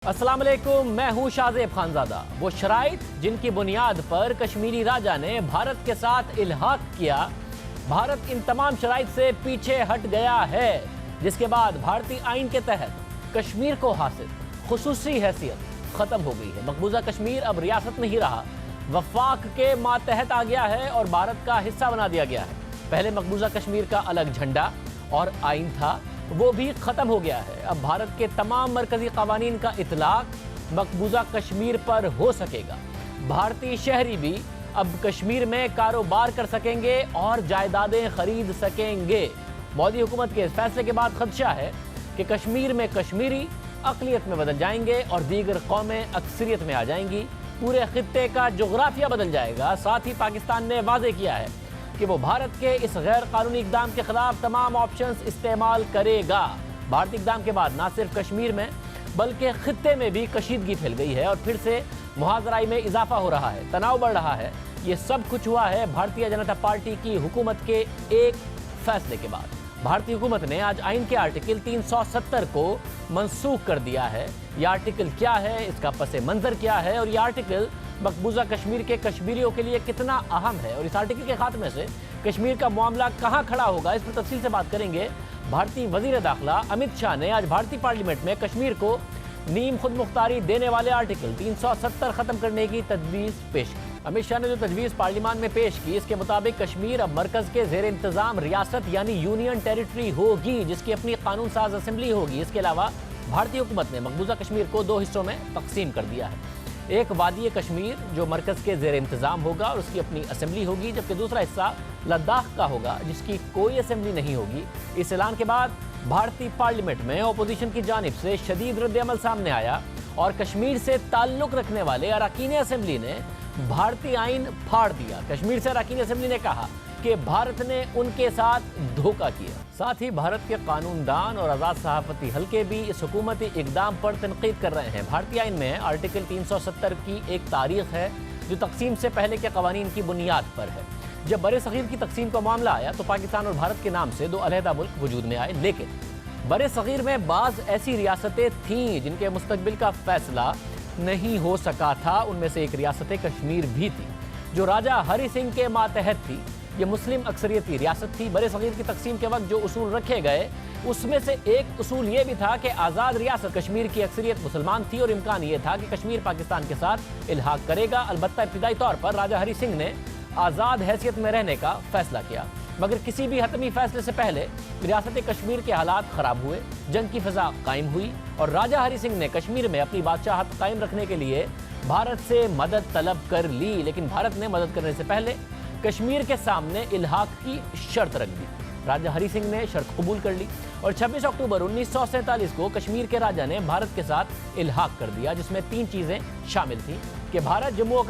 अस्सलाम वालेकुम, मैं हूँ शाहजेब खानजादा। वो शराइत जिनकी बुनियाद पर कश्मीरी राजा ने भारत के साथ इल्हाक किया, भारत इन तमाम शराइत से पीछे हट गया है, जिसके बाद भारतीय आइन के तहत कश्मीर को हासिल खुसूसी हैसियत ख़त्म हो गई है। मकबूजा कश्मीर अब रियासत नहीं रहा, वफाक के मातहत आ गया है और भारत का हिस्सा बना दिया गया है। पहले मकबूजा कश्मीर का अलग झंडा और आइन था, वो भी ख़त्म हो गया है। अब भारत के तमाम मरकज़ी क़वानीन का इतलाक़ मकबूजा कश्मीर पर हो सकेगा। भारतीय शहरी भी अब कश्मीर में कारोबार कर सकेंगे और जायदादें खरीद सकेंगे। मोदी हुकूमत के इस फैसले के बाद खदशा है कि कश्मीर में कश्मीरी अक़लियत में बदल जाएंगे और दीगर कौमें अक्सरियत में आ जाएंगी। पूरे खित्ते का जोग्राफिया बदल जाएगा। साथ ही पाकिस्तान ने वाज़ेह किया है कि वो भारत के इस गैर कानूनी इक़दाम के खिलाफ तमाम ऑप्शंस इस्तेमाल करेगा। भारतीय इक़दाम के बाद न सिर्फ कश्मीर में बल्कि खित्ते में भी कशीदगी फैल गई है और फिर से मुहाज़राई में इजाफा हो रहा है, तनाव बढ़ रहा है। ये सब कुछ हुआ है भारतीय जनता पार्टी की हुकूमत के एक फैसले के बाद। भारतीय हुकूमत ने आज आइन के आर्टिकल 370 को मनसूख कर दिया है। ये आर्टिकल क्या है, इसका पसे मंजर क्या है और ये आर्टिकल मकबूजा कश्मीर के कश्मीरियों के लिए कितना अहम है और इस आर्टिकल के खात्मे से कश्मीर का मामला कहाँ खड़ा होगा, इस पर तफसील से बात करेंगे। भारतीय वज़ीर दाखिला अमित शाह ने आज भारतीय पार्लियामेंट में कश्मीर को नीम खुद मुख्तारी देने वाले आर्टिकल 370 ख़त्म करने की तजवीज़ पेश की। अमित शाह ने जो तजवीज़ पार्लियामान में पेश की, इसके मुताबिक कश्मीर अब मरकज़ के ज़ेर इंतज़ाम रियासत यानी यूनियन टेरिटरी होगी, जिसकी अपनी कानून साज असम्बली होगी। इसके अलावा भारतीय हुकूमत ने मकबूजा कश्मीर को दो हिस्सों में तकसीम कर दिया है। एक वादी कश्मीर जो मरकज़ के ज़ेर इंतज़ाम होगा और उसकी अपनी असम्बली होगी, जबकि दूसरा हिस्सा लद्दाख का होगा जिसकी कोई असम्बली नहीं होगी। इस ऐलान के बाद भारतीय पार्लियामेंट में अपोजिशन की जानिब से शदीद रद्द-ए-अमल सामने आया और कश्मीर से ताल्लुक़ रखने वाले अरकान असम्बली ने भारतीय आइन फाड़ दिया। कश्मीर से अरकान असम्बली ने कहा कि भारत ने उनके साथ धोखा किया। साथ ही भारत के कानूनदान और आज़ाद सहाफ़ती हल्के भी इस हुकूमती इक़दाम पर तनक़ीद कर रहे हैं। भारतीय आइन में आर्टिकल 370 की एक तारीख़ है जो तक़सीम से पहले के क़वानीन की बुनियाद पर है। जब बरे सग़ीर की तक़सीम का मामला आया तो पाकिस्तान और भारत के नाम से दो अलहदा मुल्क वजूद में आए, लेकिन बरे सग़ीर में बाज़ ऐसी रियासतें थीं जिनके मुस्तक़बिल का फ़ैसला नहीं हो सका था। उनमें से एक रियासत कश्मीर भी थी जो राजा हरि सिंह के मातहत थी। ये मुस्लिम अक्सरियती रियासत थी। बरे सग़ीर की तक़सीम के वक्त जो उसूल रखे गए उसमें से एक उसूल ये भी था कि आज़ाद रियासत कश्मीर की अक्सरियत मुसलमान थी और इम्कान ये था कि कश्मीर पाकिस्तान के साथ इल्हाक करेगा। अलबत्ता इब्तिदाई तौर पर राजा हरि सिंह ने आज़ाद हैसियत में रहने का फ़ैसला किया, मगर किसी भी हतमी फ़ैसले से पहले रियासत कश्मीर के हालात ख़राब हुए, जंग की फ़िज़ा कायम हुई और राजा हरि सिंह ने कश्मीर में अपनी बादशाहत कायम रखने के लिए भारत से मदद तलब कर ली। लेकिन भारत ने मदद करने से पहले कश्मीर के सामने इल्हाक की शर्त रख दी। राजा हरि सिंह ने शर्त कबूल कर ली और 26 अक्टूबर 1947 को कश्मीर के राजा ने भारत के साथ इल्हाक कर दिया, जिसमें तीन चीज़ें शामिल थीं कि भारत जम्मू और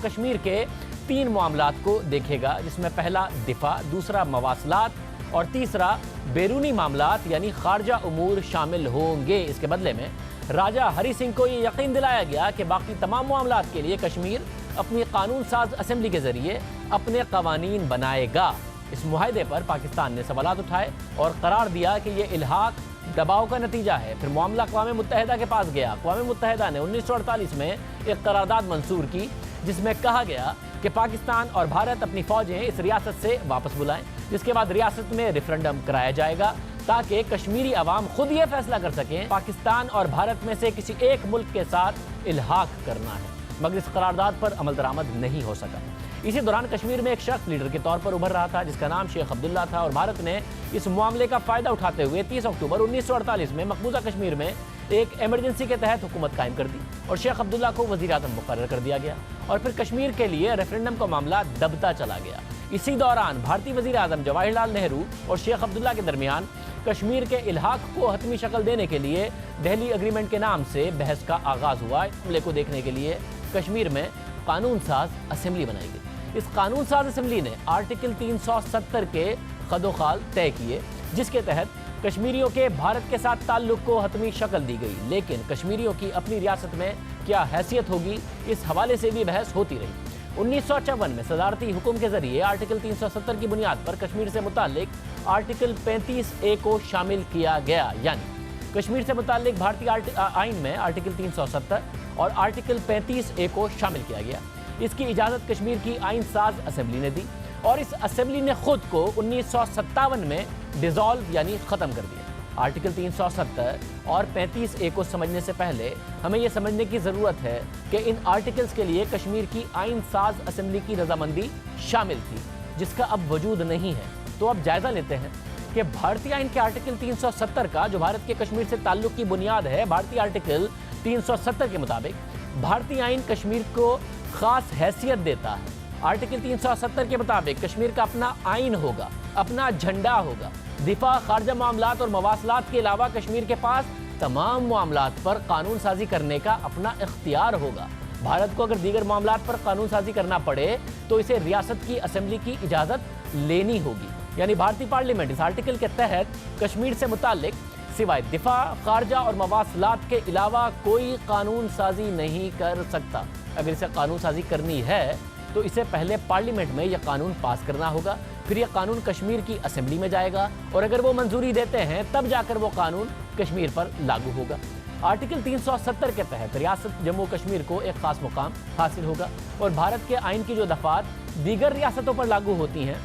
कश्मीर के तीन मामलात को देखेगा, जिसमें पहला दिफा, दूसरा मवासलात और तीसरा बैरूनी मामलात यानी खारजा उमूर शामिल होंगे। इसके बदले में राजा हरि सिंह को ये यकीन दिलाया गया कि बाकी तमाम मामलात के लिए कश्मीर अपनी कानून साज असम्बली के ज़रिए अपने क़वानीन बनाएगा। इस मुआहदे पर पाकिस्तान ने सवालात उठाए और करार दिया कि ये इल्हाक दबाव का नतीजा है। फिर मामला अक़वाम मुत्तहिदा के पास गया। अक़वाम मुत्तहिदा ने 1948 में एक करारदाद मंसूर की जिसमें कहा गया कि पाकिस्तान और भारत अपनी फ़ौजें इस रियासत से वापस बुलाएं, जिसके बाद रियासत में रेफरेंडम कराया जाएगा ताकि कश्मीरी अवाम खुद ये फैसला कर सकें पाकिस्तान और भारत में से किसी एक मुल्क के साथ इल्हाक करना है। मगर इस करारदाद पर अमल दरामद नहीं हो सका। इसी दौरान कश्मीर में एक शख्स लीडर के तौर पर उभर रहा था जिसका नाम शेख अब्दुल्ला था और भारत ने इस मामले का फ़ायदा उठाते हुए 30 अक्टूबर 1948 में मकबूजा कश्मीर में एक एमरजेंसी के तहत हुकूमत कायम कर दी और शेख अब्दुल्ला को वज़ीर आज़म मुकर्रर कर दिया गया और फिर कश्मीर के लिए रेफरेंडम का मामला दबता चला गया। इसी दौरान भारतीय वज़ीर आज़म जवाहरलाल नेहरू और शेख अब्दुल्ला के दरमियान कश्मीर के इल्हाक को हतमी शक्ल देने के लिए दिल्ली एग्रीमेंट के नाम से बहस का आगाज़ हुआ। इस मामले को देखने के लिए कश्मीर में कानून साज असम्बली बनाई गई। इस कानून साज असम्बली ने आर्टिकल 370 के खदोखाल तय किए, जिसके तहत कश्मीरियों के भारत के साथ ताल्लुक़ को हतमी शक्ल दी गई। लेकिन कश्मीरियों की अपनी रियासत में क्या हैसियत होगी, इस हवाले से भी बहस होती रही। 1954 में सदारती हुक्म के जरिए आर्टिकल 370 की बुनियाद पर कश्मीर से मुताल्लिक आर्टिकल 35A को शामिल किया गया, यानी कश्मीर से मुताल्लिक भारतीय आइन में आर्टिकल 370 और आर्टिकल 35A को शामिल किया गया। इसकी इजाज़त कश्मीर की आइन साज असेंबली ने दी और इस असेंबली ने खुद को 1957 में डिसॉल्व यानी ख़त्म कर दिया। आर्टिकल 370 और 35A को समझने से पहले हमें यह समझने की ज़रूरत है कि इन आर्टिकल्स के लिए कश्मीर की आइन साज असेंबली की रजामंदी शामिल थी, जिसका अब वजूद नहीं है। तो अब जायज़ा लेते हैं कि भारतीय आइन के आर्टिकल 370 का, जो भारत के कश्मीर से ताल्लुक़ की बुनियाद है, भारतीय आर्टिकल 370 के मुताबिक भारतीय आइन कश्मीर को ख़ास हैसियत देता है। आर्टिकल 370 के मुताबिक कश्मीर का अपना आइन होगा, अपना झंडा होगा। दिफा, खारजा मामलात और मवासलात के अलावा कश्मीर के पास तमाम मामलात पर कानून साजी करने का अपना इख्तियार होगा। भारत को अगर दीगर मामलात पर कानून साजी करना पड़े तो इसे रियासत की असेंबली की इजाज़त लेनी होगी। यानी भारतीय पार्लियामेंट इस आर्टिकल के तहत कश्मीर से मुताल्लिक सिवाय दिफा, खारजा और मवासलात के अलावा कोई कानून साजी नहीं कर सकता। अगर इसे कानून साजी करनी है तो इसे पहले पार्लियामेंट में यह कानून पास करना होगा, फिर यह कानून कश्मीर की असेंबली में जाएगा और अगर वो मंजूरी देते हैं तब जाकर वो कानून कश्मीर पर लागू होगा। आर्टिकल 370 के तहत रियासत जम्मू कश्मीर को एक खास मुकाम हासिल होगा और भारत के आइन की जो दफात दीगर रियासतों पर लागू होती हैं,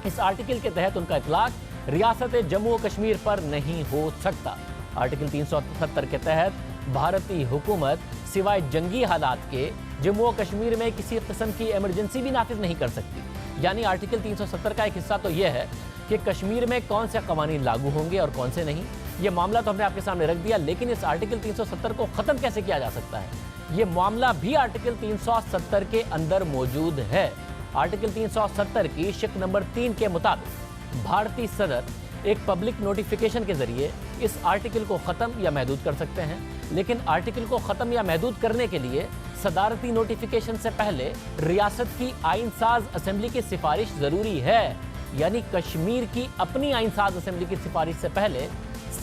इस आर्टिकल के तहत उनका इतलाक रियासत जम्मू कश्मीर पर नहीं हो सकता। आर्टिकल 370 के तहत भारतीय हुकूमत सिवाय जंगी हालात के जम्मू और कश्मीर में किसी किस्म की इमरजेंसी भी नाफिज नहीं कर सकती। यानी आर्टिकल 370 का एक हिस्सा तो यह है कि कश्मीर में कौन से कवानीन लागू होंगे और कौन से नहीं। ये मामला तो हमने आपके सामने रख दिया, लेकिन इस आर्टिकल 370 को ख़त्म कैसे किया जा सकता है, ये मामला भी आर्टिकल 370 के अंदर मौजूद है। आर्टिकल 370 की शिक नंबर 3 के मुताबिक भारतीय सदर एक पब्लिक नोटिफिकेशन के जरिए इस आर्टिकल को ख़त्म या महदूद कर सकते हैं, लेकिन आर्टिकल को ख़त्म या महदूद करने के लिए सदारती नोटिफिकेशन से पहले रियासत की आइन साज असेंबली की सिफारिश ज़रूरी है। यानी कश्मीर की अपनी आइन साज असेंबली की सिफारिश से पहले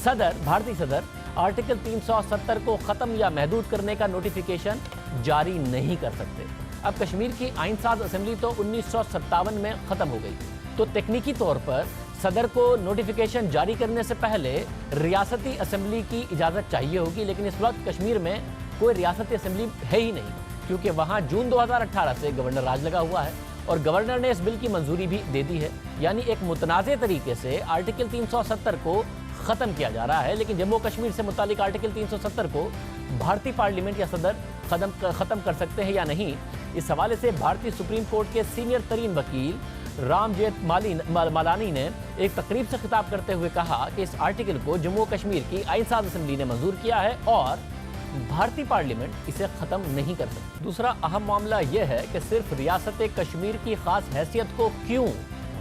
भारतीय सदर आर्टिकल 370 को ख़त्म या महदूद करने का नोटिफिकेशन जारी नहीं कर सकते। अब कश्मीर की आइन साज असेंबली तो 1957 में ख़त्म हो गई, तो तकनीकी तौर पर सदर को नोटिफिकेशन जारी करने से पहले रियासती असेंबली की इजाज़त चाहिए होगी, लेकिन इस वक्त कश्मीर में कोई रियासती असेंबली है ही नहीं, क्योंकि वहाँ जून 2018 से गवर्नर राज लगा हुआ है और गवर्नर ने इस बिल की मंजूरी भी दे दी है। यानी एक मुतनाज़े तरीके से आर्टिकल 370 को ख़त्म किया जा रहा है, लेकिन जम्मू कश्मीर से मुतालिक आर्टिकल 370 को भारतीय पार्लियामेंट या सदर ख़त्म कर सकते हैं या नहीं। इस हवाले से भारतीय सुप्रीम कोर्ट के सीनियर तरीन वकील राम जेठमलानी ने एक तकरीब से खिताब करते हुए कहा कि इस आर्टिकल को जम्मू कश्मीर की आइन साज असेंबली ने मंजूर किया है और भारतीय पार्लियामेंट इसे ख़त्म नहीं कर सकती। दूसरा अहम मामला यह है कि सिर्फ रियासत कश्मीर की ख़ास हैसियत को क्यों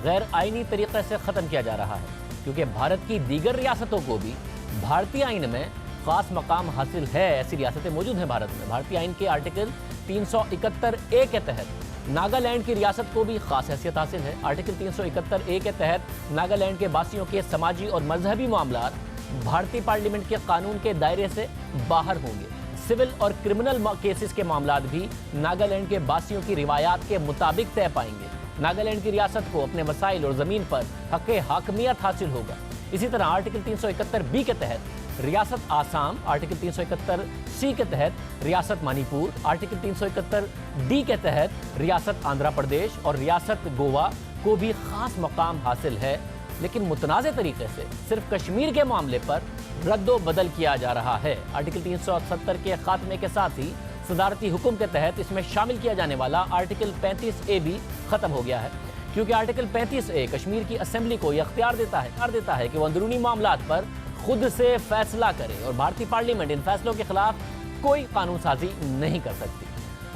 गैर आइनी तरीक़े से ख़त्म किया जा रहा है, क्योंकि भारत की दीगर रियासतों को भी भारतीय आइन में ख़ास मकाम हासिल है। ऐसी रियासतें मौजूद हैं भारत में। भारतीय आइन के आर्टिकल 371A के तहत नागालैंड की रियासत को भी खास हैसियत हासिल है। आर्टिकल 371A के तहत नागालैंड के वासियों के समाजी और मजहबी मामलात भारतीय पार्लियामेंट के कानून के दायरे से बाहर होंगे। सिविल और क्रिमिनल केसेस के मामलात भी नागालैंड के वासियों की रिवायात के मुताबिक तय पाएंगे। नागालैंड की रियासत को अपने वसाइल और ज़मीन पर हक़ हाकमियत हासिल होगा। इसी तरह आर्टिकल 371B के तहत रियासत आसाम, आर्टिकल 371C के तहत रियासत मणिपुर, आर्टिकल 371D के तहत रियासत आंध्र प्रदेश और रियासत गोवा को भी ख़ास मकाम हासिल है। लेकिन मुतनाज़े तरीके से सिर्फ कश्मीर के मामले पर रद्दो बदल किया जा रहा है। आर्टिकल 370 के खात्मे के साथ ही सदारती हुक्म के तहत इसमें शामिल किया जाने वाला आर्टिकल 35A भी ख़त्म हो गया है, क्योंकि आर्टिकल 35A कश्मीर की असेंबली को यह अख्तियार देता है कि वह अंदरूनी मामलात पर खुद से फैसला करे और भारतीय पार्लियामेंट इन फैसलों के खिलाफ कोई कानून साजी नहीं कर सकती।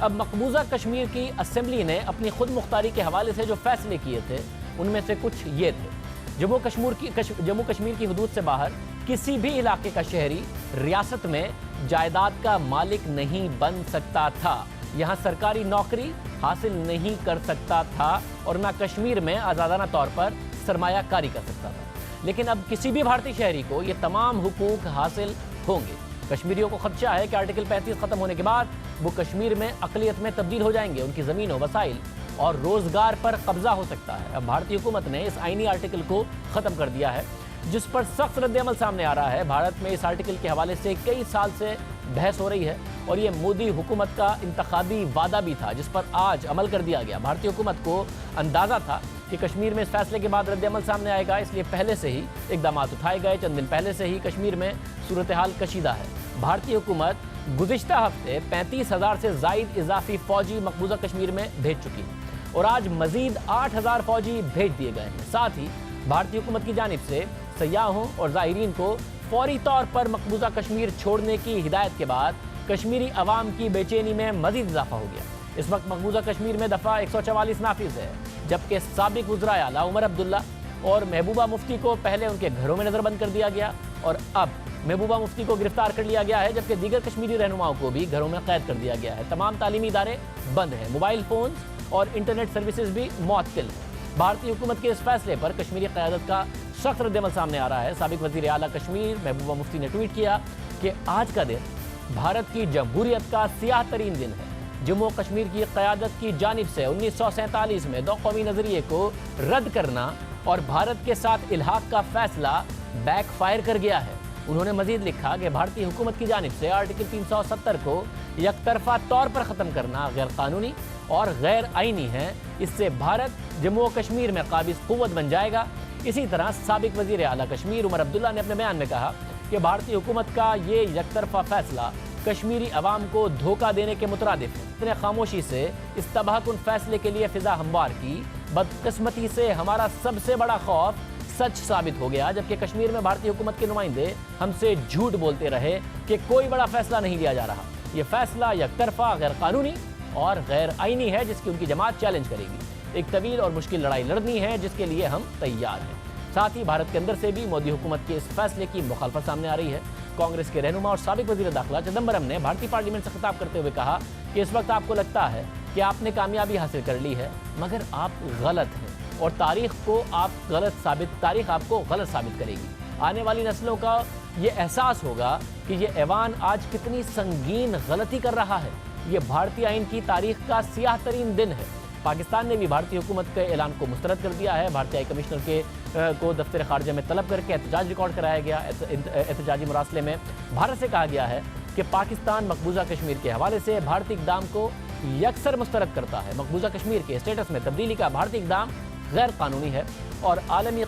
अब मकबूजा कश्मीर की असेंबली ने अपनी खुद मुख्तारी के हवाले से जो फैसले किए थे उनमें से कुछ ये थे। जम्मू कश्मीर की हदूद से बाहर किसी भी इलाके का शहरी रियासत में जायदाद का मालिक नहीं बन सकता था, यहाँ सरकारी नौकरी हासिल नहीं कर सकता था और ना कश्मीर में आज़ादाना तौर पर सरमायाकारी कर सकता था। लेकिन अब किसी भी भारतीय शहरी को ये तमाम हुकूक हासिल होंगे। कश्मीरियों को खदशा है कि आर्टिकल 35 ख़त्म होने के बाद वो कश्मीर में अक़लियत में तब्दील हो जाएंगे, उनकी ज़मीन और वसाइल और रोज़गार पर कब्ज़ा हो सकता है। अब भारतीय हुकूमत ने इस आइनी आर्टिकल को ख़त्म कर दिया है। जिस पर सख्त रद्द-ए-अमल सामने आ रहा है। भारत में इस आर्टिकल के हवाले से कई साल से बहस हो रही है और ये मोदी हुकूमत का इंतखाबी वादा भी था, जिस पर आज अमल कर दिया गया। भारतीय हुकूमत को अंदाजा था कि कश्मीर में इस फैसले के बाद रद्द-ए-अमल सामने आएगा, इसलिए पहले से ही इकदाम उठाए गए। चंद दिन पहले से ही कश्मीर में सूरत हाल कशीदा है। भारतीय हुकूमत गुज़िश्ता हफ्ते 35,000 से ज़ायद इजाफी फौजी मकबूजा कश्मीर में भेज चुकी है और आज मजीद 8,000 फौजी भेज दिए गए हैं। साथ ही भारतीय हुकूमत की जानिब से सयाहों और ज़ायरीन को फौरी तौर पर मकबूजा कश्मीर छोड़ने की हिदायत के बाद कश्मीरी अवाम की बेचैनी में मजीद इजाफा हो गया। इस वक्त मकबूजा कश्मीर में दफ़ा 144 नाफिज है, जबकि साबिक वज़ीर आला उमर अब्दुल्ला और महबूबा मुफ्ती को पहले उनके घरों में नज़रबंद कर दिया गया और अब महबूबा मुफ्ती को गिरफ्तार कर लिया गया है, जबकि दीगर कश्मीरी रहनुमाओं को भी घरों में कैद कर दिया गया है। तमाम तालीमी इदारे बंद हैं, मोबाइल फ़ोन और इंटरनेट सर्विसेज भी मुअत्तल हैं। भारतीय हुकूमत के इस फैसले पर कश्मीरी क़यादत का सख्त रद्द-ए-अमल सामने आ रहा है। साबिक वज़ीर आला कश्मीर महबूबा मुफ्ती ने ट्वीट किया कि आज का दिन भारत की जमहूरियत का सियाह तरीन दिन है। जम्मू और कश्मीर की क़यादत की जानिब से 1947 में दो कौमी नज़रिए को रद्द करना और भारत के साथ इल्हाक का फैसला बैकफायर कर गया है। उन्होंने मजीद लिखा कि भारतीय हुकूमत की जानिब से आर्टिकल 370 को यकतरफा तौर पर ख़त्म करना गैर कानूनी और गैर आइनी है। इससे भारत जम्मू और कश्मीर में काबिज क़ुव्वत बन जाएगा। इसी तरह साबिक वज़ीर आला कश्मीर उमर अब्दुल्ला ने अपने बयान में कहा कि भारतीय हुकूमत का ये यकतरफा फैसला कश्मीरी अवाम को धोखा देने के मुतरादिफ है। इतने खामोशी से इस तबाहकुन फैसले के लिए फिजा हमवार की। बदकिस्मती से हमारा सबसे बड़ा खौफ सच साबित हो गया, जबकि कश्मीर में भारतीय हुकूमत के नुमाइंदे हमसे झूठ बोलते रहे कि कोई बड़ा फैसला नहीं लिया जा रहा। ये फैसला यकतरफा गैर कानूनी और गैर आइनी है, जिसकी उनकी जमात चैलेंज करेगी। एक तवील और मुश्किल लड़ाई लड़नी है, जिसके लिए हम तैयार हैं। साथ ही भारत के अंदर से भी मोदी हुकूमत के इस फैसले की मुखालफत सामने आ रही है। कांग्रेस के रहनुमा और साबिक वज़ीर दाखिला चिदंबरम ने भारतीय पार्लियामेंट से खिताब करते हुए कहा कि इस वक्त आपको लगता है कि आपने कामयाबी हासिल कर ली है, मगर आप गलत हैं और तारीख आपको गलत साबित करेगी। आने वाली नस्लों का ये एहसास होगा कि ये ऐवान आज कितनी संगीन गलती कर रहा है। ये भारतीय आइन की तारीख का सियाह तरीन दिन है। पाकिस्तान ने भी भारतीय हुकूमत के ऐलान को मुस्तरद कर दिया है। भारतीय हाई कमिश्नर को दफ्तर खारजा में तलब करके एहतजाज रिकॉर्ड कराया गया। एहतजाजी मुरासले में भारत से कहा गया है कि पाकिस्तान मकबूजा कश्मीर के हवाले से भारतीय इक़दाम को यकसर मुस्तरद करता है। मकबूजा कश्मीर के स्टेटस में तब्दीली का भारतीय इक़दाम गैर कानूनी है और आलमी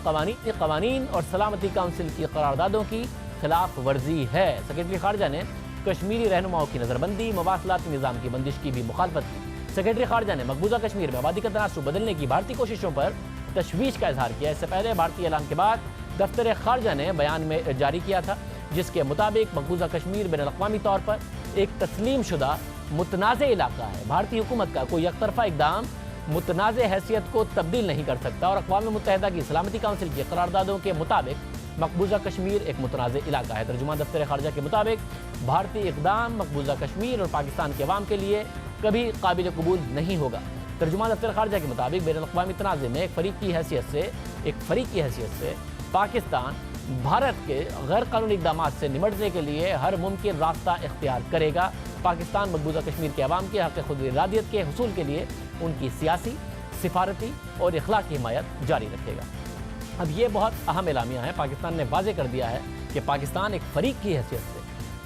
कवानीन और सलामती काउंसिल की करारदादों की खिलाफ वर्जी है। सेक्रेटरी खारजा ने कश्मीरी रहनुमाओं की नज़रबंदी, मवासलाती निज़ाम की बंदिश की भी मुखालफत की। सेक्रेटरी खारजा ने मकबूजा कश्मीर में आबादी का तनासुब बदलने की भारतीय कोशिशों पर तशवीश का इजहार किया। इससे पहले भारतीय ऐलान के बाद दफ्तर खारजा ने बयान में जारी किया था, जिसके मुताबिक मकबूजा कश्मीर बैनुल अक़वामी तौर पर एक तस्लीम शुदा मुतनाज़ इलाका है। भारतीय हुकूमत का कोई एकतरफा इक़दाम मुतनाज़ हैसियत को तब्दील नहीं कर सकता और अक़वाम मुत्तहिदा की सलामती काउंसिल की करारदादों के मुताबिक मकबूजा कश्मीर एक मुतनाज़ इलाका है। तर्जुमान दफ्तर खारजा के मुताबिक भारतीय इक़दाम मकबूजा कश्मीर और पाकिस्तान के अवाम के लिए कभी काबिल कबूल नहीं होगा। तर्जुमान दफ्तर खारजा के मुताबिक बैनुल अक़वामी तनाज़े में एक फ़रीक की हैसियत से पाकिस्तान भारत के गैर कानूनी इक़दामात से निमटने के लिए हर मुमकिन रास्ता इख्तियार करेगा। पाकिस्तान मकबूजा कश्मीर के अवाम के हक़ खुद इरादियत के हुसूल के लिए उनकी सियासी, सिफारती और इखलाकी हिमायत जारी रखेगा। अब ये बहुत अहम एलामिया है। पाकिस्तान ने वाज़ेह कर दिया है कि पाकिस्तान एक फ़रीक की हैसियत से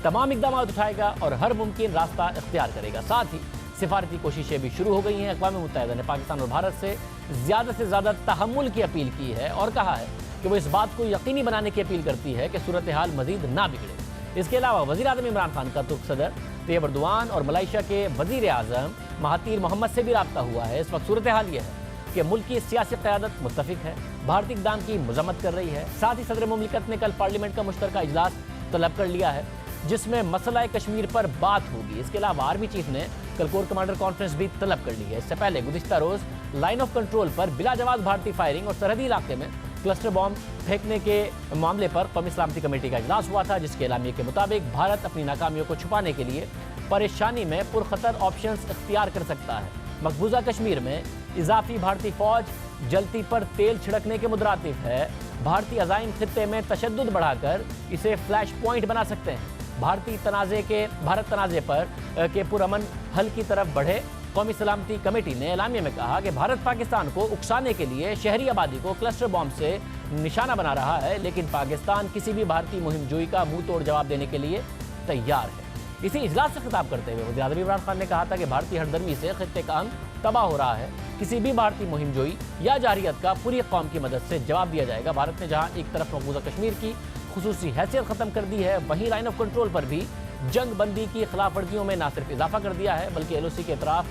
तमाम इक़दाम उठाएगा और हर मुमकिन रास्ता इख्तियार करेगा। साथ ही सिफारती कोशिशें भी शुरू हो गई हैं। अक़वाम मुत्तहिदा ने पाकिस्तान और भारत से ज़्यादा तहम्मुल की अपील की है और कहा है कि वो इस बात को यकीनी बनाने की अपील करती है कि सूरत हाल मज़ीद ना बिगड़े। इसके अलावा वज़ीर आज़म इमरान खान का तुर्क सदर तैयब एर्दोआन और मलेशिया के वज़ीर आज़म महातीर मोहम्मद से भी रब्ता हुआ है। इस वक्त सूरत हाल ये है कि मुल्क की सियासी क़यादत मुत्तफ़िक है, भारतीय इक़दाम की मज़म्मत कर रही है। साथ ही सदर मुमलिकत ने कल पार्लियामेंट का मुश्तरका इजलास तलब कर लिया है, जिसमें मसला कश्मीर पर बात होगी। इसके अलावा आर्मी चीफ ने कल कोर कमांडर कॉन्फ्रेंस भी तलब कर ली है। इससे पहले गुज़िश्ता रोज़ लाइन ऑफ कंट्रोल पर बिला जवाब भारतीय फायरिंग और सरहदी इलाके में क्लस्टर बॉम्ब फेंकने के मामले पर कौमी सलामती कमेटी का इजलास हुआ था, जिसके एलामिये के मुताबिक भारत अपनी नाकामियों को छुपाने के लिए परेशानी में पुरखतर ऑप्शंस इख्तियार कर सकता है। मकबूजा कश्मीर में इजाफी भारतीय फौज जलती पर तेल छिड़कने के मुतरादिफ है। भारतीय अज़ाइम खित्ते में तशद्दुद बढ़ाकर इसे फ्लैश पॉइंट बना सकते हैं। भारत तनाज़े पर के पुरअमन हल की तरफ बढ़े कौमी सलामती कमेटी ने एलामिया में कहा कि भारत पाकिस्तान को उकसाने के लिए शहरी आबादी को क्लस्टर बॉम्ब से निशाना बना रहा है, लेकिन पाकिस्तान किसी भी भारतीय मुहिम जोई का मुंह तोड़ जवाब देने के लिए तैयार है। इसी इजलास से खिताब करते हुए वज़ीर आज़म इमरान खान ने कहा था कि भारतीय हरदर्मी से खित्ते का अमन तबाह हो रहा है। किसी भी भारतीय मुहिम जोई या जारियत का पूरी कौम की मदद से जवाब दिया जाएगा। भारत ने जहां एक तरफ मकबूजा कश्मीर की खुसूसी हैसियत ख़त्म कर दी है, वहीं लाइन ऑफ कंट्रोल पर भी जंग बंदी की खिलाफ वर्जियों में न सिर्फ इजाफा कर दिया है, बल्कि LOC के अतराफ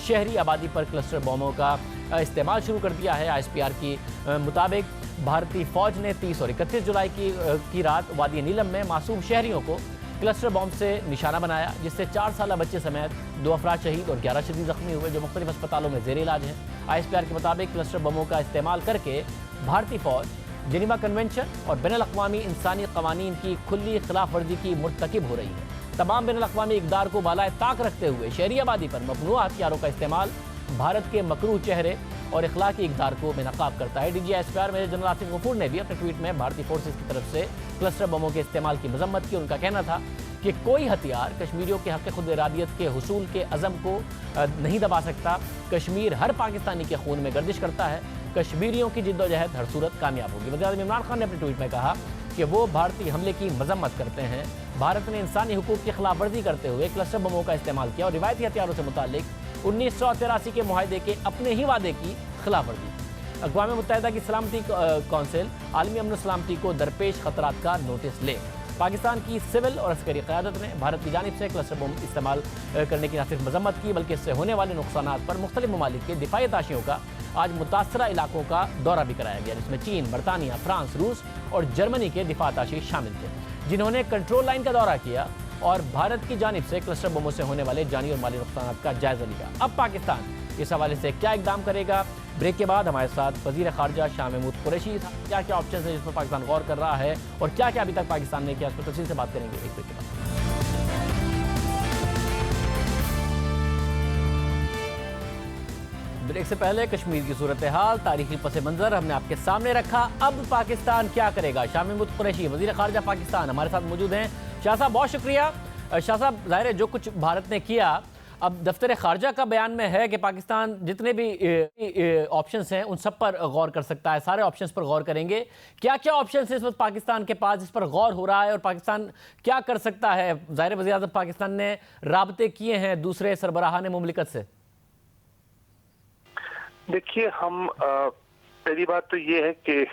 शहरी आबादी पर क्लस्टर बॉम्बों का इस्तेमाल शुरू कर दिया है। ISPR की मुताबिक भारतीय फौज ने 30 और 31 जुलाई की रात वादी नीलम में मासूम शहरियों को क्लस्टर बॉम्ब से निशाना बनाया, जिससे 4 साल बच्चे समेत 2 अफराद शहीद और 11 शदीद जख्मी हुए, जो मुख्तलिफ अस्पतालों में ज़ेर इलाज हैं। ISPR के मुताबिक क्लस्टर बमों का इस्तेमाल करके भारतीय फौज जिनेवा कन्वेंशन और बैनुल-अक़वामी इंसानी क़वानीन की खुली खिलाफ वर्जी की मुर्तकिब हो रही है। तमाम बैनुल-अक़वामी इक़दार को बालाए ताक रखते हुए शहरी आबादी पर ममनूआ हथियारों का इस्तेमाल भारत के मकरूह चेहरे और इखलाकी इक़दार को बेनकाब करता है। DG ISPR major general Asif Ghafoor ने भी अपने ट्वीट में भारतीय फोर्सेस की तरफ से क्लस्टर बमों के इस्तेमाल की मजम्मत की। उनका कहना था कि कोई हथियार कश्मीरियों के हक़ खुद इरादियत के हुसूल के अज़म को नहीं दबा सकता। कश्मीर हर पाकिस्तानी के खून में गर्दिश करता है। कश्मीरियों की जिद्दोजहद हर सूरत कामयाब होगी। वज़ीर आज़म इमरान खान ने अपने ट्वीट में कहा कि वो भारतीय हमले की मजम्मत करते हैं। भारत ने इंसानी हुकूक की खिलाफ वर्जी करते हुए क्लस्टर बमों का इस्तेमाल किया और रिवायती हथियारों से मुताल्लिक 1983 के मुआहदे के अपने ही वादे की खिलाफ वर्जी। अक़वाम मुत्तहिदा की सलामती कौंसिल आलमी अमन सलामती को दरपेश खतरात का नोटिस ले। पाकिस्तान की सिविल और अस्करी क़यादत ने भारत की जानिब से क्लस्टर बम इस्तेमाल करने की न सिर्फ मजम्मत की, बल्कि इससे होने वाले नुकसानात पर मुख्तलिफ ममालिक के दिफाई ताशियों का आज मुतासरा इलाकों का दौरा भी कराया गया, जिसमें चीन, बरतानिया, फ्रांस, रूस और जर्मनी के दिफा ताशी शामिल थे, जिन्होंने कंट्रोल लाइन का दौरा किया और भारत की जानिब से क्लस्टर बमों से होने वाले जानी और माली नुकसानात का जायजा लिया। अब पाकिस्तान इस हवाले से क्या इकदाम करेगा? ब्रेक के बाद हमारे साथ वज़ीर ख़ारजा शाह महमूद कुरैशी क्या क्या ऑप्शन है जिस पर पाकिस्तान गौर कर रहा है और क्या क्या अभी तक पाकिस्तान ने किया, इस पर तफसील से बात करेंगे एक ब्रेक के बाद। ब्रेक से पहले कश्मीर की सूरत हाल, तारीखी पस मंज़र हमने आपके सामने रखा। अब पाकिस्तान क्या करेगा? शाह महमूद कुरैशी वज़ीर ख़ारजा पाकिस्तान हमारे साथ मौजूद हैं। शाह साहब बहुत शुक्रिया। शाह साहब, ज़ाहिर है जो कुछ भारत ने किया, अब दफ्तर ख़ारजा का बयान में है कि पाकिस्तान जितने भी ऑप्शंस हैं उन सब पर गौर कर सकता है, सारे ऑप्शंस पर गौर करेंगे। क्या क्या ऑप्शंस हैं इस वक्त पाकिस्तान के पास जिस पर गौर हो रहा है और पाकिस्तान क्या कर सकता है? ज़ाहिर वज़ीर आज़म पाकिस्तान ने राब्ते किए हैं दूसरे सरबराहान मुमलिकत से। देखिए, हम पहली बात तो ये है कि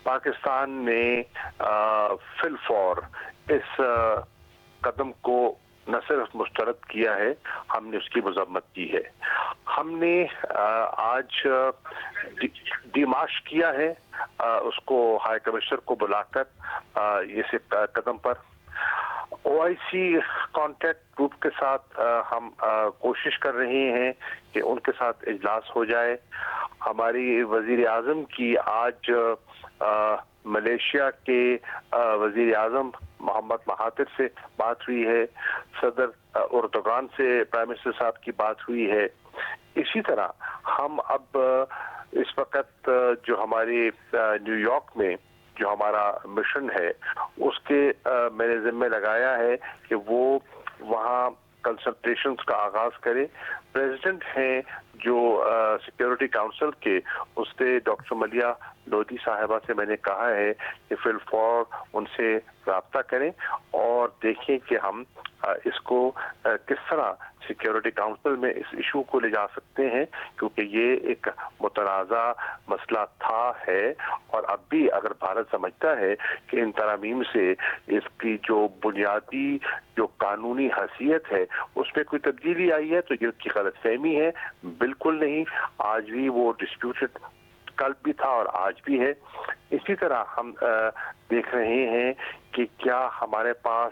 पाकिस्तान ने फिलफौर इस कदम को न सिर्फ मुस्तरद किया है, हमने उसकी मजम्मत की है। हमने आज डिमाश किया है उसको हाई कमिश्नर को बुलाकर इस कदम पर। OIC कॉन्टैक्ट ग्रुप के साथ हम कोशिश कर रहे हैं कि उनके साथ इजलास हो जाए। हमारी वजीर आज़म की आज मलेशिया के वजीर आज़म मोहम्मद महातिर से बात हुई है, सदर उर्दुगान से प्राइम मिनिस्टर साहब की बात हुई है। इसी तरह हम अब इस वक्त जो हमारे न्यूयॉर्क में जो हमारा मिशन है उसके मैंने जिम्मे लगाया है कि वो वहाँ कंसल्टेशंस का आगाज करे। प्रेसिडेंट हैं जो सिक्योरिटी काउंसिल के, उससे डॉक्टर मलिया लोधी साहिबा से मैंने कहा है कि फिलफौर उनसे रब्ता करें और देखें कि हम इसको किस तरह सिक्योरिटी काउंसिल में इस इशू को ले जा सकते हैं, क्योंकि ये एक मुतनाज़ा मसला था है और अब भी अगर भारत समझता है कि इन तरामीम से इसकी जो बुनियादी जो कानूनी हैसियत है उसमें कोई तब्दीली आई है तो ये उसकी गलतफहमी है। बिल्कुल नहीं, आज भी वो डिस्प्यूटेड कल भी था और आज भी है। इसी तरह हम देख रहे हैं कि क्या हमारे पास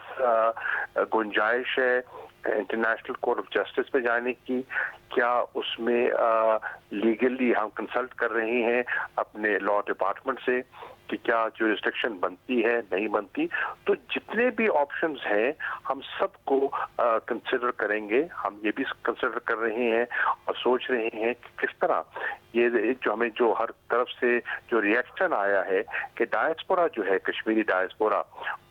गुंजाइश है इंटरनेशनल कोर्ट ऑफ जस्टिस में जाने की, क्या उसमें लीगली हम कंसल्ट कर रहे हैं अपने लॉ डिपार्टमेंट से कि क्या जुरिस्डिक्शन बनती है नहीं बनती। तो जितने भी ऑप्शंस हैं हम सबको कंसिडर करेंगे। हम ये भी कंसिडर कर रहे हैं और सोच रहे हैं कि किस तरह ये जो हमें जो हर तरफ से जो रिएक्शन आया है कि डायस्पोरा जो है कश्मीरी डायस्पोरा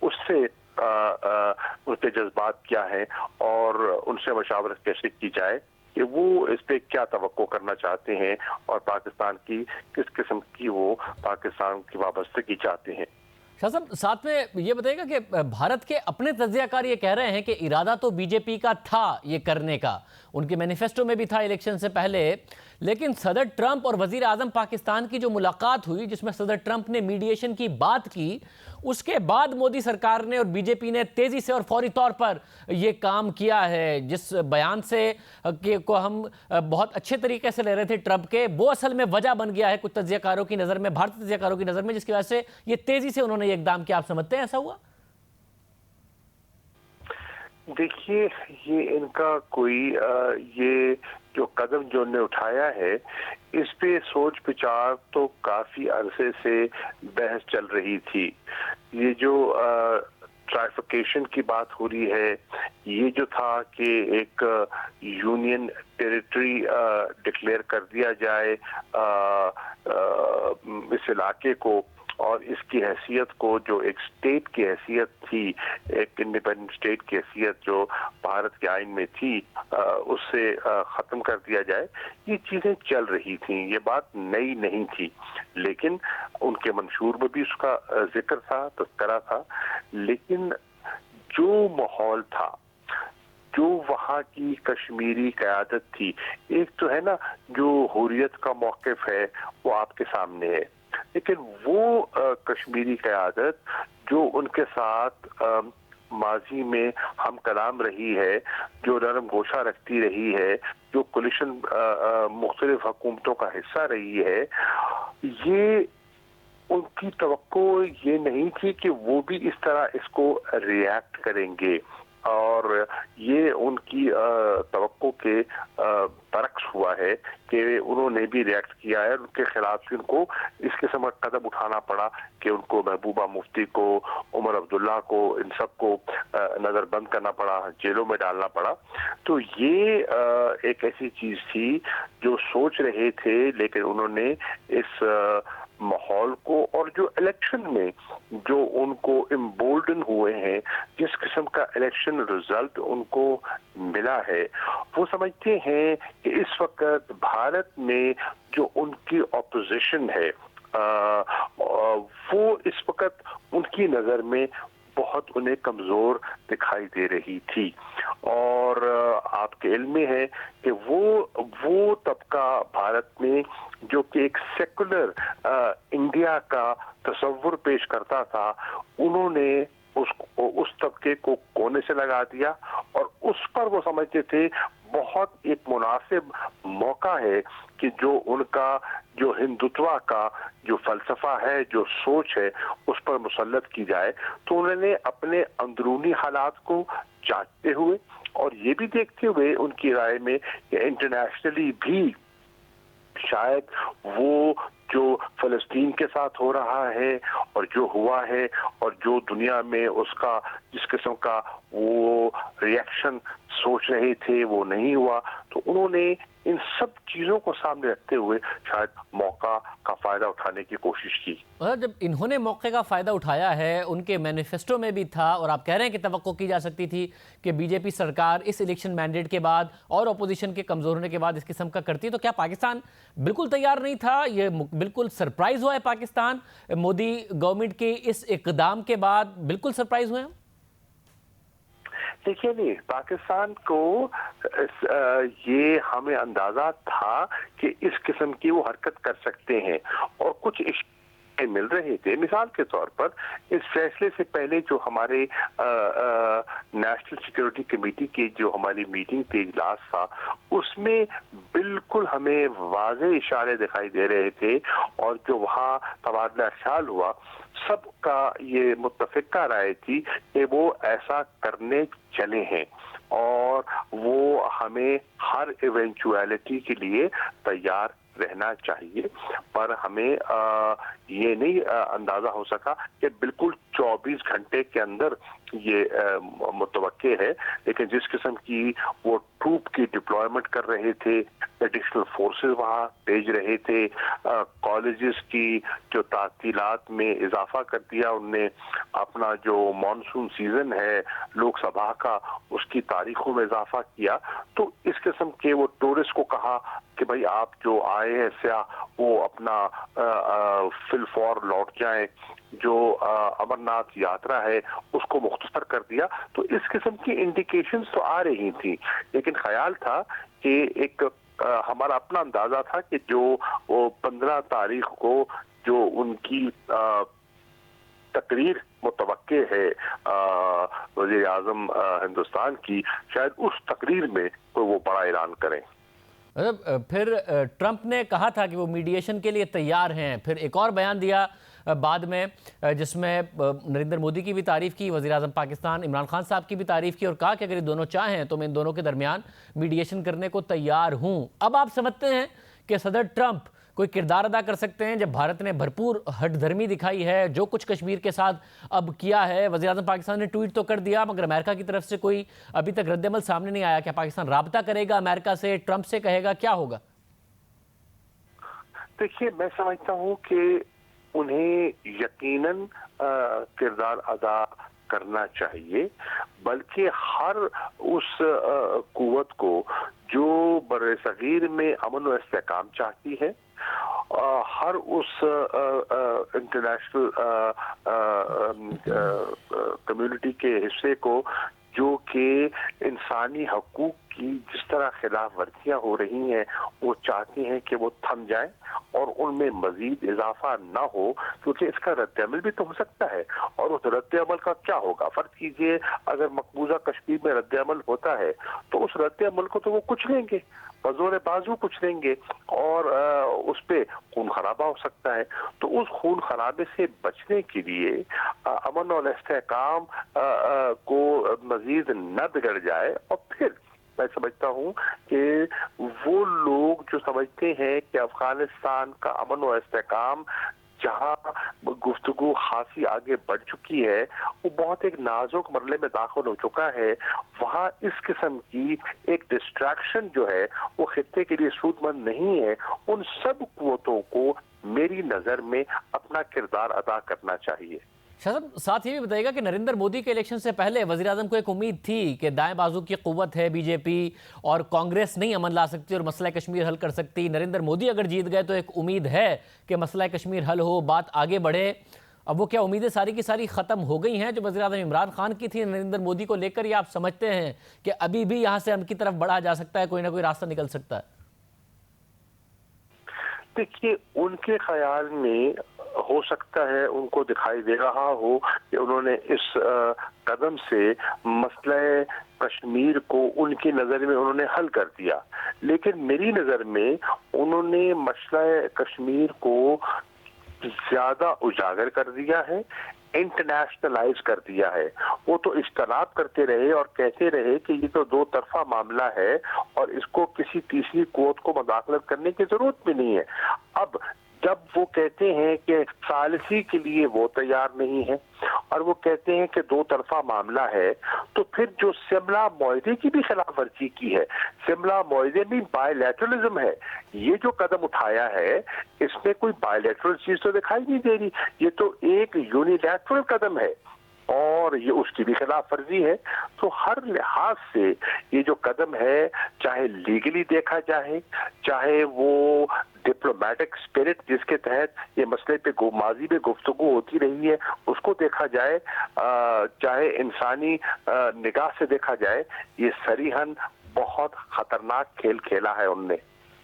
उससे उनके जज्बात क्या हैं और उनसे मशावरत कैसे की जाए। کہ وہ اس پہ کیا توقع کرنا چاہتے ہیں اور پاکستان کی کس قسم کی وہ پاکستان کی وابستگی چاہتے ہیں۔ شاہ صاحب ساتھ میں یہ بتائیے گا کہ بھارت کے اپنے تجزیہ کار یہ کہہ رہے ہیں کہ ارادہ تو بی جے پی کا تھا یہ کرنے کا، ان کے مینیفیسٹو میں بھی تھا الیکشن سے پہلے، لیکن صدر ٹرمپ اور وزیر اعظم پاکستان کی جو ملاقات ہوئی جس میں صدر ٹرمپ نے میڈیشن کی بات کی، اس کے بعد مودی سرکار نے اور بی جے پی نے تیزی سے اور فوری طور پر یہ کام کیا ہے۔ جس بیان سے کو ہم بہت اچھے طریقے سے لے رہے تھے ٹرمپ کے، وہ اصل میں وجہ بن گیا ہے کچھ تجزیہ کاروں کی نظر میں، بھارتی تجزیہ کاروں کی نظر میں، جس کی وجہ سے یہ تیزی سے انہوں نے یہ اقدام کیا۔ آپ سمجھتے ہیں ایسا ہوا؟ دیکھیے، یہ ان کا کوئی یہ جو قدم جو انہوں نے اٹھایا ہے اس پہ سوچ بچار تو کافی عرصے سے بحث چل رہی تھی۔ یہ جو ٹرائیفیکیشن کی بات ہو رہی ہے، یہ جو تھا کہ ایک یونین ٹیریٹری ڈکلیئر کر دیا جائے اس علاقے کو، اور اس کی حیثیت کو جو ایک سٹیٹ کی حیثیت تھی، ایک انڈیپینڈنٹ سٹیٹ کی حیثیت جو بھارت کے آئین میں تھی، اس سے ختم کر دیا جائے، یہ چیزیں چل رہی تھیں، یہ بات نئی نہیں تھی، لیکن ان کے منشور میں بھی اس کا ذکر تھا، تذکرہ تھا، لیکن جو ماحول تھا، جو وہاں کی کشمیری قیادت تھی، ایک تو ہے نا جو حریت کا موقف ہے وہ آپ کے سامنے ہے، لیکن وہ کشمیری قیادت جو ان کے ساتھ ماضی میں ہم کلام رہی ہے، جو نرم گوشہ رکھتی رہی ہے، جو کولیشن مختلف حکومتوں کا حصہ رہی ہے، یہ ان کی توقع یہ نہیں تھی کہ وہ بھی اس طرح اس کو ریئیکٹ کریں گے، اور یہ ان کی توقع کے برعکس ہوا ہے کہ انہوں نے بھی ریئیکٹ کیا ہے، ان کے خلاف بھی ان کو اس قسم کا قدم اٹھانا پڑا کہ ان کو محبوبہ مفتی کو، عمر عبداللہ کو، ان سب کو نظر بند کرنا پڑا، جیلوں میں ڈالنا پڑا۔ تو یہ ایک ایسی چیز تھی جو سوچ رہے تھے، لیکن انہوں نے اس ماحول کو اور جو الیکشن میں جو ان کو امبولڈن ہوئے ہیں، جس قسم کا الیکشن رزلٹ ان کو ملا ہے، وہ سمجھتے ہیں کہ اس وقت بھارت میں جو ان کی اپوزیشن ہے وہ اس وقت ان کی نظر میں بہت انہیں کمزور دکھائی دے رہی تھی، اور آپ کے علم میں ہے کہ وہ طبقہ بھارت میں جو کہ ایک سیکولر انڈیا کا تصور پیش کرتا تھا، انہوں نے اس طبقے کو کونے سے لگا دیا، اور اس پر وہ سمجھتے تھے بہت ایک مناسب موقع ہے کہ جو ان کا جو ہندوتوا کا جو فلسفہ ہے، جو سوچ ہے، اس پر مسلط کی جائے۔ تو انہوں نے اپنے اندرونی حالات کو جانچتے ہوئے اور یہ بھی دیکھتے ہوئے ان کی رائے میں کہ انٹرنیشنلی بھی شاید وہ جو فلسطین کے ساتھ ہو رہا ہے اور جو ہوا ہے اور جو دنیا میں اس کا جس قسم کا وہ ریئیکشن سوچ رہے تھے وہ نہیں ہوا، تو انہوں نے ان سب چیزوں کو سامنے رکھتے ہوئے شاید موقع کا فائدہ اٹھانے کی کوشش کی۔ اور جب انہوں نے موقع کا فائدہ اٹھایا ہے، ان کے مینیفیسٹو میں بھی تھا، اور آپ کہہ رہے ہیں کہ توقع کی جا سکتی تھی کہ بی جے پی سرکار اس الیکشن مینڈیٹ کے بعد اور اپوزیشن کے کمزور ہونے کے بعد اس قسم کا کرتی ہے، تو کیا پاکستان بالکل تیار نہیں تھا؟ یہ بالکل سرپرائز ہوا ہے پاکستان مودی گورنمنٹ کے اس اقدام کے بعد؟ بالکل سرپرائز ہوئے ہیں؟ دیکھیے نہیں، پاکستان کو یہ ہمیں اندازہ تھا کہ اس قسم کی وہ حرکت کر سکتے ہیں، اور کچھ مل رہے تھے۔ مثال کے طور پر اس فیصلے سے پہلے جو ہمارے نیشنل سیکیورٹی کمیٹی کی جو ہماری میٹنگ تھی، اجلاس تھا، اس میں بالکل ہمیں واضح اشارے دکھائی دے رہے تھے، اور جو وہاں تبادلہ خیال ہوا سب کا یہ متفقہ رائے تھی کہ وہ ایسا کرنے چلے ہیں، اور وہ ہمیں ہر ایونچویلٹی کے لیے تیار رہنا چاہیے، پر ہمیں یہ نہیں اندازہ ہو سکا کہ بالکل 24 घंटे के अंदर ये मुतवक्के है, लेकिन जिस किस्म की वो ट्रूप की डिप्लॉयमेंट कर रहे थे, एडिशनल फोर्सेस वहाँ भेज रहे थे, कॉलेजेस की जो तातीलात में इजाफा कर दिया उनने, अपना जो मॉनसून सीजन है लोकसभा का उसकी तारीखों में इजाफा किया, तो इस किस्म के वो टूरिस्ट को कहा कि भाई आप जो आए हैं सयाह वो अपना फिलफौर लौट जाएं, जो अमरनाथ यात्रा है उसको मुख्तसर कर दिया। तो इस किस्म की इंडिकेशंस तो आ रही थी, लेकिन ख्याल था कि एक हमारा अपना अंदाजा था कि जो वो 15 तारीख को जो उनकी तकरीर मुतवक्के है वज़ीर आज़म हिंदुस्तान की, शायद उस तकरीर में कोई वो बड़ा ऐलान करें। फिर ट्रंप ने कहा था कि वो मीडिएशन के लिए तैयार हैं, फिर एक और बयान दिया बाद में जिसमें नरेंद्र मोदी की भी तारीफ़ की, वज़ीर आज़म पाकिस्तान इमरान खान साहब की भी तारीफ़ की और कहा कि अगर ये दोनों चाहें तो मैं इन दोनों के दरमियान मीडिएशन करने को तैयार हूँ। अब आप समझते हैं कि सदर ट्रंप कोई किरदार अदा कर सकते हैं जब भारत ने भरपूर हठधर्मी दिखाई है, जो कुछ कश्मीर के साथ अब किया है? वज़ीर आज़म पाकिस्तान ने ट्वीट तो कर दिया मगर अमेरिका की तरफ से कोई अभी तक रद्दअमल सामने नहीं आया। क्या पाकिस्तान राब्ता करेगा अमेरिका से, ट्रंप से कहेगा, क्या होगा? देखिए, मैं समझता हूँ कि उन्हें यकीनन किरदार अदा करना चाहिए, बल्कि हर उस कुव्वत को जो बर्रे सगीर में अमन व इस्तेहकाम चाहती है, हर उस इंटरनेशनल कम्युनिटी के हिस्से को जो कि इंसानी हकूक की जिस तरह खिलाफ वर्जियां हो रही हैं वो चाहती हैं कि वो थम जाएं और उनमें मजीद इजाफा ना हो, क्योंकि इसका रद्दअमल भी तो हो सकता है। और उस रद्दअमल का क्या होगा? फर्ज कीजिए अगर मकबूजा कश्मीर में रद्दअमल होता है तो उस रद्दअमल को तो वो कुछ लेंगे, बज़ोर बाजू कुछ लेंगे और उस पे खून खराबा हो सकता है। तो उस खून खराबे से बचने के लिए अमन और इस्तेहकाम को मजीद न बिगड़ जाए, और फिर मैं समझता हूँ कि वो लोग जो समझते हैं कि अफगानिस्तान का अमन और इस्तेहकाम जहाँ गुफ्तगू खासी आगे बढ़ चुकी है, वो बहुत एक नाजुक मरले में दाखिल हो चुका है, वहाँ इस किस्म की एक डिस्ट्रैक्शन जो है वो खित्ते के लिए सूदमंद नहीं है। उन सब कुव्वतों को मेरी नज़र में अपना किरदार अदा करना चाहिए। शाह साहब, साथ ये भी बताइएगा कि नरेंद्र मोदी के इलेक्शन से पहले वज़ीर आज़म को एक उम्मीद थी कि दाएं बाजू की क़ुव्वत है बीजेपी और कांग्रेस नहीं अमन ला सकती और मसला कश्मीर हल कर सकती। नरेंद्र मोदी अगर जीत गए तो एक उम्मीद है कि मसला कश्मीर हल हो, बात आगे बढ़े। अब वो क्या उम्मीदें सारी की सारी ख़त्म हो गई हैं जो वज़ीर आज़म इमरान खान की थी नरेंद्र मोदी को लेकर, या आप समझते हैं कि अभी भी यहाँ से उनकी तरफ बढ़ा जा सकता है, कोई ना कोई रास्ता निकल सकता है? देखिए, उनके ख्याल में हो सकता है उनको दिखाई दे रहा हो कि उन्होंने इस कदम से मसला कश्मीर को उनकी नज़र में उन्होंने हल कर दिया, लेकिन मेरी नज़र में उन्होंने मसला कश्मीर को ज्यादा उजागर कर दिया है, इंटरनेशनलाइज कर दिया है। वो तो इज्तनाब करते रहे और कहते रहे कि ये तो दो तरफा मामला है और इसको किसी तीसरी कुव्वत को मुदाखलत करने की जरूरत भी नहीं है। अब जब वो कहते हैं कि सालिसी के लिए वो तैयार नहीं है और वो कहते हैं कि दो तरफा मामला है, तो फिर जो शिमला मुआहदे की भी खिलाफ वर्जी की है, शिमला मुआहदे में बायलैटरलिज्म है, ये जो कदम उठाया है इसमें कोई बायलैटरल चीज तो दिखाई नहीं दे रही, ये तो एक यूनिलैटरल कदम है और ये उसकी भी खिलाफ वर्जी है। तो हर लिहाज से ये जो कदम है, चाहे लीगली देखा जाए, चाहे वो डिप्लोमेटिक स्पिरिट जिसके तहत ये मसले पे माजी में गुफ्तगू होती रही है उसको देखा जाए, चाहे इंसानी निगाह से देखा जाए, ये सरीहन बहुत खतरनाक खेल खेला है उनने।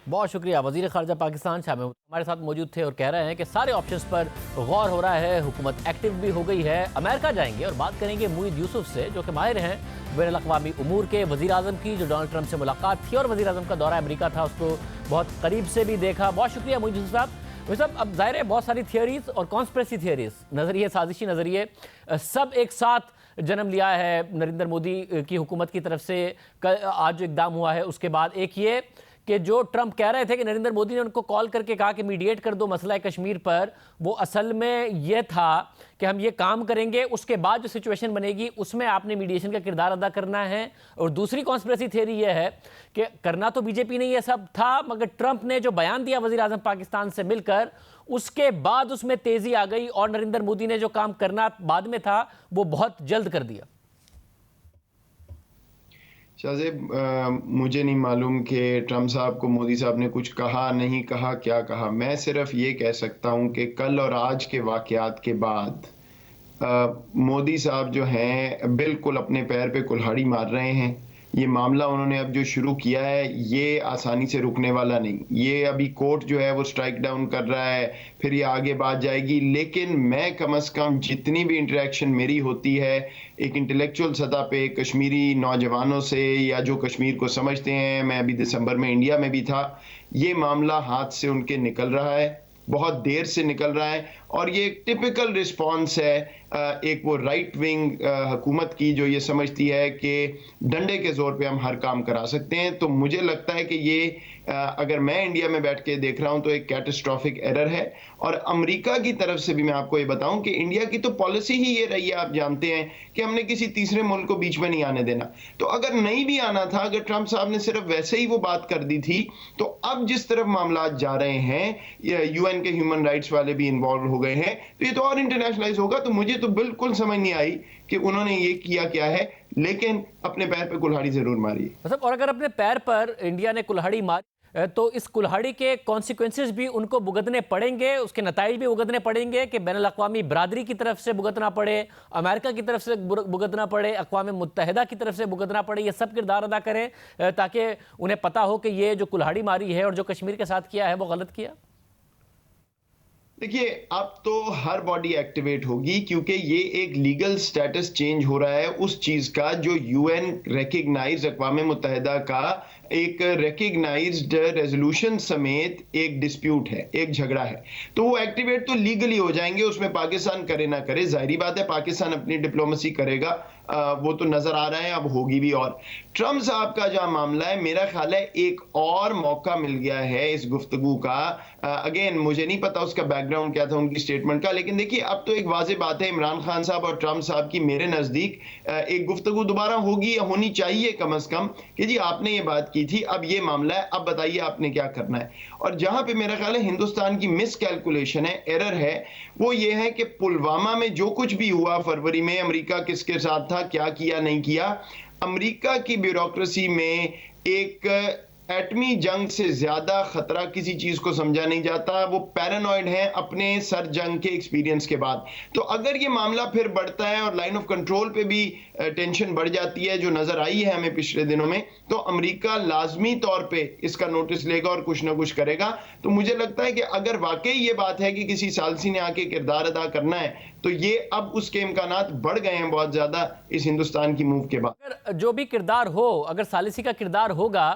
बहुत शुक्रिया। वज़ीर ख़ारजा पाकिस्तान शाह महमूद हमारे साथ मौजूद थे और कह रहे हैं कि सारे ऑप्शंस पर गौर हो रहा है, हुकूमत एक्टिव भी हो गई है। अमेरिका जाएंगे और बात करेंगे मुईद यूसुफ से जो कि माहिर हैं बैनुल अक़वामी उमूर के। वज़ीर आज़म की जो डोनाल्ड ट्रंप से मुलाकात थी और वज़ीर आज़म का दौरा अमेरिका था उसको बहुत करीब से भी देखा। बहुत शुक्रिया मुईद यूसुफ साहब। वैसे अब ज़ाहिर है बहुत सारी थियरीज और कॉन्स्पिरेसी थियरीज, नज़रिए, साजिशी नज़रिए सब एक साथ जन्म लिया है नरेंद्र मोदी की हुकूमत की तरफ से। आज इक़दाम हुआ है, उसके बाद एक ये کہ جو ٹرمپ کہہ رہے تھے کہ نریندر مودی نے ان کو کال کر کے کہا کہ میڈیٹ کر دو مسئلہ کشمیر پر، وہ اصل میں یہ تھا کہ ہم یہ کام کریں گے، اس کے بعد جو سچویشن بنے گی اس میں آپ نے میڈیشن کا کردار ادا کرنا ہے؟ اور دوسری کانسپریسی تھیوری یہ ہے کہ کرنا تو بی جے پی نے یہ سب تھا، مگر ٹرمپ نے جو بیان دیا وزیر اعظم پاکستان سے مل کر، اس کے بعد اس میں تیزی آ گئی اور نریندر مودی نے جو کام کرنا بعد میں تھا وہ بہت جلد کر دیا۔ شاہزیب، مجھے نہیں معلوم کہ ٹرمپ صاحب کو مودی صاحب نے کچھ کہا نہیں کہا، کیا کہا۔ میں صرف یہ کہہ سکتا ہوں کہ کل اور آج کے واقعات کے بعد مودی صاحب جو ہیں بالکل اپنے پیر پہ کلہاڑی مار رہے ہیں۔ یہ معاملہ انہوں نے اب جو شروع کیا ہے یہ آسانی سے رکنے والا نہیں۔ یہ ابھی کورٹ جو ہے وہ سٹرائک ڈاؤن کر رہا ہے، پھر یہ آگے بات جائے گی، لیکن میں کم از کم جتنی بھی انٹریکشن میری ہوتی ہے ایک انٹلیکچوئل سطح پہ کشمیری نوجوانوں سے یا جو کشمیر کو سمجھتے ہیں، میں ابھی دسمبر میں انڈیا میں بھی تھا، یہ معاملہ ہاتھ سے ان کے نکل رہا ہے، بہت دیر سے نکل رہا ہے، اور یہ ایک ٹپیکل رسپانس ہے ایک وہ رائٹ ونگ حکومت کی جو یہ سمجھتی ہے کہ ڈنڈے کے زور پہ ہم ہر کام کرا سکتے ہیں۔ تو مجھے لگتا ہے کہ یہ اگر میں انڈیا میں بیٹھ کے دیکھ رہا ہوں تو ایک کیٹاسٹرافک ایرر ہے۔ اور امریکہ کی طرف سے بھی میں آپ کو یہ بتاؤں کہ انڈیا کی تو پالیسی ہی یہ رہی ہے، آپ جانتے ہیں کہ ہم نے کسی تیسرے ملک کو بیچ میں نہیں آنے دینا۔ تو اگر نہیں بھی آنا تھا، اگر ٹرمپ صاحب نے صرف ویسے ہی وہ بات کر دی تھی، تو اب جس طرف معاملات جا رہے ہیں، یو این کے ہیومن رائٹس والے بھی انوالو ہو گئے ہیں، تو یہ تو اور انٹرنیشنلائز ہوگا۔ تو مجھے تو بالکل سمجھ نہیں آئی کہ انہوں نے یہ کیا ہے، لیکن اپنے پیر پہ کلہاڑی ضرور ماری۔ اور اگر اپنے پیر پر انڈیا نے کلہاڑی ماری تو اس کلہاڑی کے کانسیکوینسز بھی ان کو بھگتنے پڑیں گے، اس کے نتائج بھی بھگتنے پڑیں گے کہ بین الاقوامی برادری کی طرف سے بھگتنا پڑے، امریکہ کی طرف سے بھگتنا پڑے، اقوام متحدہ کی طرف سے بھگتنا پڑے، یہ سب کردار ادا کریں تاکہ انہیں پتہ ہو کہ یہ جو کلہاڑی ماری ہے اور جو کشمیر کے ساتھ کیا ہے وہ غلط کیا۔ دیکھیے، اب تو ہر باڈی ایکٹیویٹ ہوگی کیونکہ یہ ایک لیگل سٹیٹس چینج ہو رہا ہے اس چیز کا جو یو این ریکگنائز، اقوام متحدہ کا ایک ریکگنائزڈ ریزولوشن سمیت ایک ڈسپیوٹ ہے، ایک جھگڑا ہے، تو وہ ایکٹیویٹ تو لیگلی ہو جائیں گے۔ اس میں پاکستان کرے نہ کرے، ظاہری بات ہے پاکستان اپنی ڈپلومیسی کرے گا، وہ تو نظر آ رہا ہے، اب ہوگی بھی۔ اور ٹرمپ صاحب کا جو معاملہ ہے، میرا خیال ہے ایک اور موقع مل گیا ہے اس گفتگو کا۔ اگین مجھے نہیں پتا اس کا بیک گراؤنڈ کیا تھا ان کی سٹیٹمنٹ کا، لیکن دیکھیے اب تو ایک واضح بات ہے، عمران خان صاحب اور ٹرمپ صاحب کی میرے نزدیک ایک گفتگو دوبارہ ہوگی یا ہونی چاہیے کم از کم، کہ جی آپ نے یہ بات کی تھی، اب یہ معاملہ ہے، اب بتائیے آپ نے کیا کرنا ہے۔ اور جہاں پہ میرا خیال ہے ہندوستان کی مس کیلکولیشن ہے، ایرر ہے، وہ یہ ہے کہ پلوامہ میں جو کچھ بھی ہوا فروری میں، امریکہ کس کے ساتھ تھا، کیا کیا نہیں کیا، امریکہ کی بیوروکریسی میں ایک ایٹمی جنگ سے زیادہ خطرہ کسی چیز کو سمجھا نہیں جاتا۔ وہ پیرانوئڈ ہیں اپنے سر جنگ کے ایکسپیرینس کے بعد۔ تو اگر یہ معاملہ پھر بڑھتا ہے اور لائن آف کنٹرول پہ بھی ٹینشن بڑھ جاتی ہے جو نظر آئی ہے ہمیں پچھلے دنوں میں، تو امریکہ لازمی طور پہ اس کا نوٹس لے گا اور کچھ نہ کچھ کرے گا۔ تو مجھے لگتا ہے کہ اگر واقعی یہ بات ہے کہ کسی ثالثی نے آ کے کردار ادا کرنا ہے، تو یہ اب اس کے امکانات بڑھ گئے ہیں بہت زیادہ اس ہندوستان کی موو کے بعد۔ اگر جو بھی کردار ہو، اگر ثالثی کا کردار ہوگا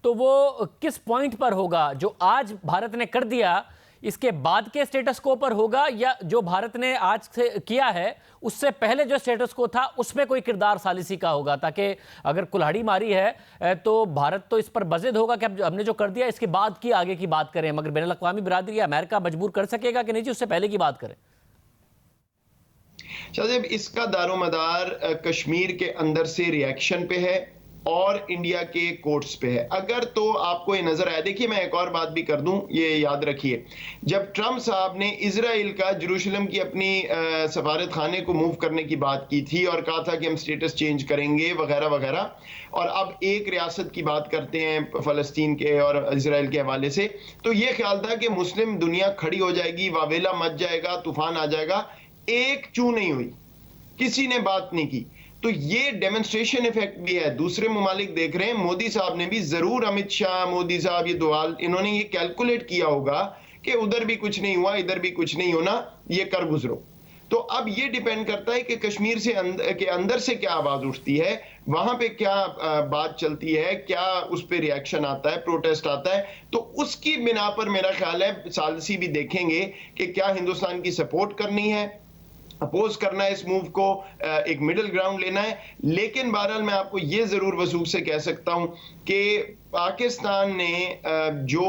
تو وہ کس پوائنٹ پر ہوگا؟ جو آج بھارت نے کر دیا اس کے بعد کے سٹیٹس کو پر ہوگا، یا جو بھارت نے آج سے کیا ہے اس سے پہلے جو سٹیٹس کو تھا اس میں کوئی کردار ثالثی کا ہوگا؟ تاکہ اگر کلہاڑی ماری ہے تو بھارت تو اس پر بزد ہوگا کہ اب ہم نے جو کر دیا اس کے بعد کی آگے کی بات کریں، مگر بین الاقوامی برادری یا امریکہ مجبور کر سکے گا کہ نہیں جی اس سے پہلے کی بات کریں؟ شاہزیب، اس کا دار و مدار کشمیر کے اندر سے ریاکشن پہ ہے اور انڈیا کے کورٹس پہ ہے۔ اگر تو آپ کو یہ نظر آیا، دیکھیے میں ایک اور بات بھی کر دوں، یہ یاد رکھیے، جب ٹرمپ صاحب نے اسرائیل کا جروسلم کی اپنی سفارت خانے کو موو کرنے کی بات کی تھی اور کہا تھا کہ ہم سٹیٹس چینج کریں گے وغیرہ وغیرہ، اور اب ایک ریاست کی بات کرتے ہیں فلسطین کے اور اسرائیل کے حوالے سے، تو یہ خیال تھا کہ مسلم دنیا کھڑی ہو جائے گی، واویلا مچ جائے گا، طوفان آ جائے گا۔ ایک چوں نہیں ہوئی، کسی نے بات نہیں کی۔ تو یہ ڈیمنسٹریشن ایفیکٹ بھی ہے، دوسرے ممالک دیکھ رہے ہیں۔ مودی صاحب نے بھی ضرور، امت شاہ، مودی صاحب، یہ دوال، انہوں نے یہ کیلکولیٹ کیا ہوگا کہ ادھر بھی کچھ نہیں ہوا، ادھر بھی کچھ نہیں ہونا، یہ کر گزرو۔ تو اب یہ ڈیپینڈ کرتا ہے کہ کشمیر سے اندر سے کیا آواز اٹھتی ہے، وہاں پہ کیا بات چلتی ہے، کیا اس پہ ریاکشن آتا ہے، پروٹیسٹ آتا ہے، تو اس کی بنا پر میرا خیال ہے ثالثی بھی دیکھیں گے کہ کیا ہندوستان کی سپورٹ کرنی ہے अपोज करना है इस मूव को, एक मिडिल ग्राउंड लेना है। लेकिन बहरहाल मैं आपको ये जरूर वसूख से कह सकता हूं कि पाकिस्तान ने जो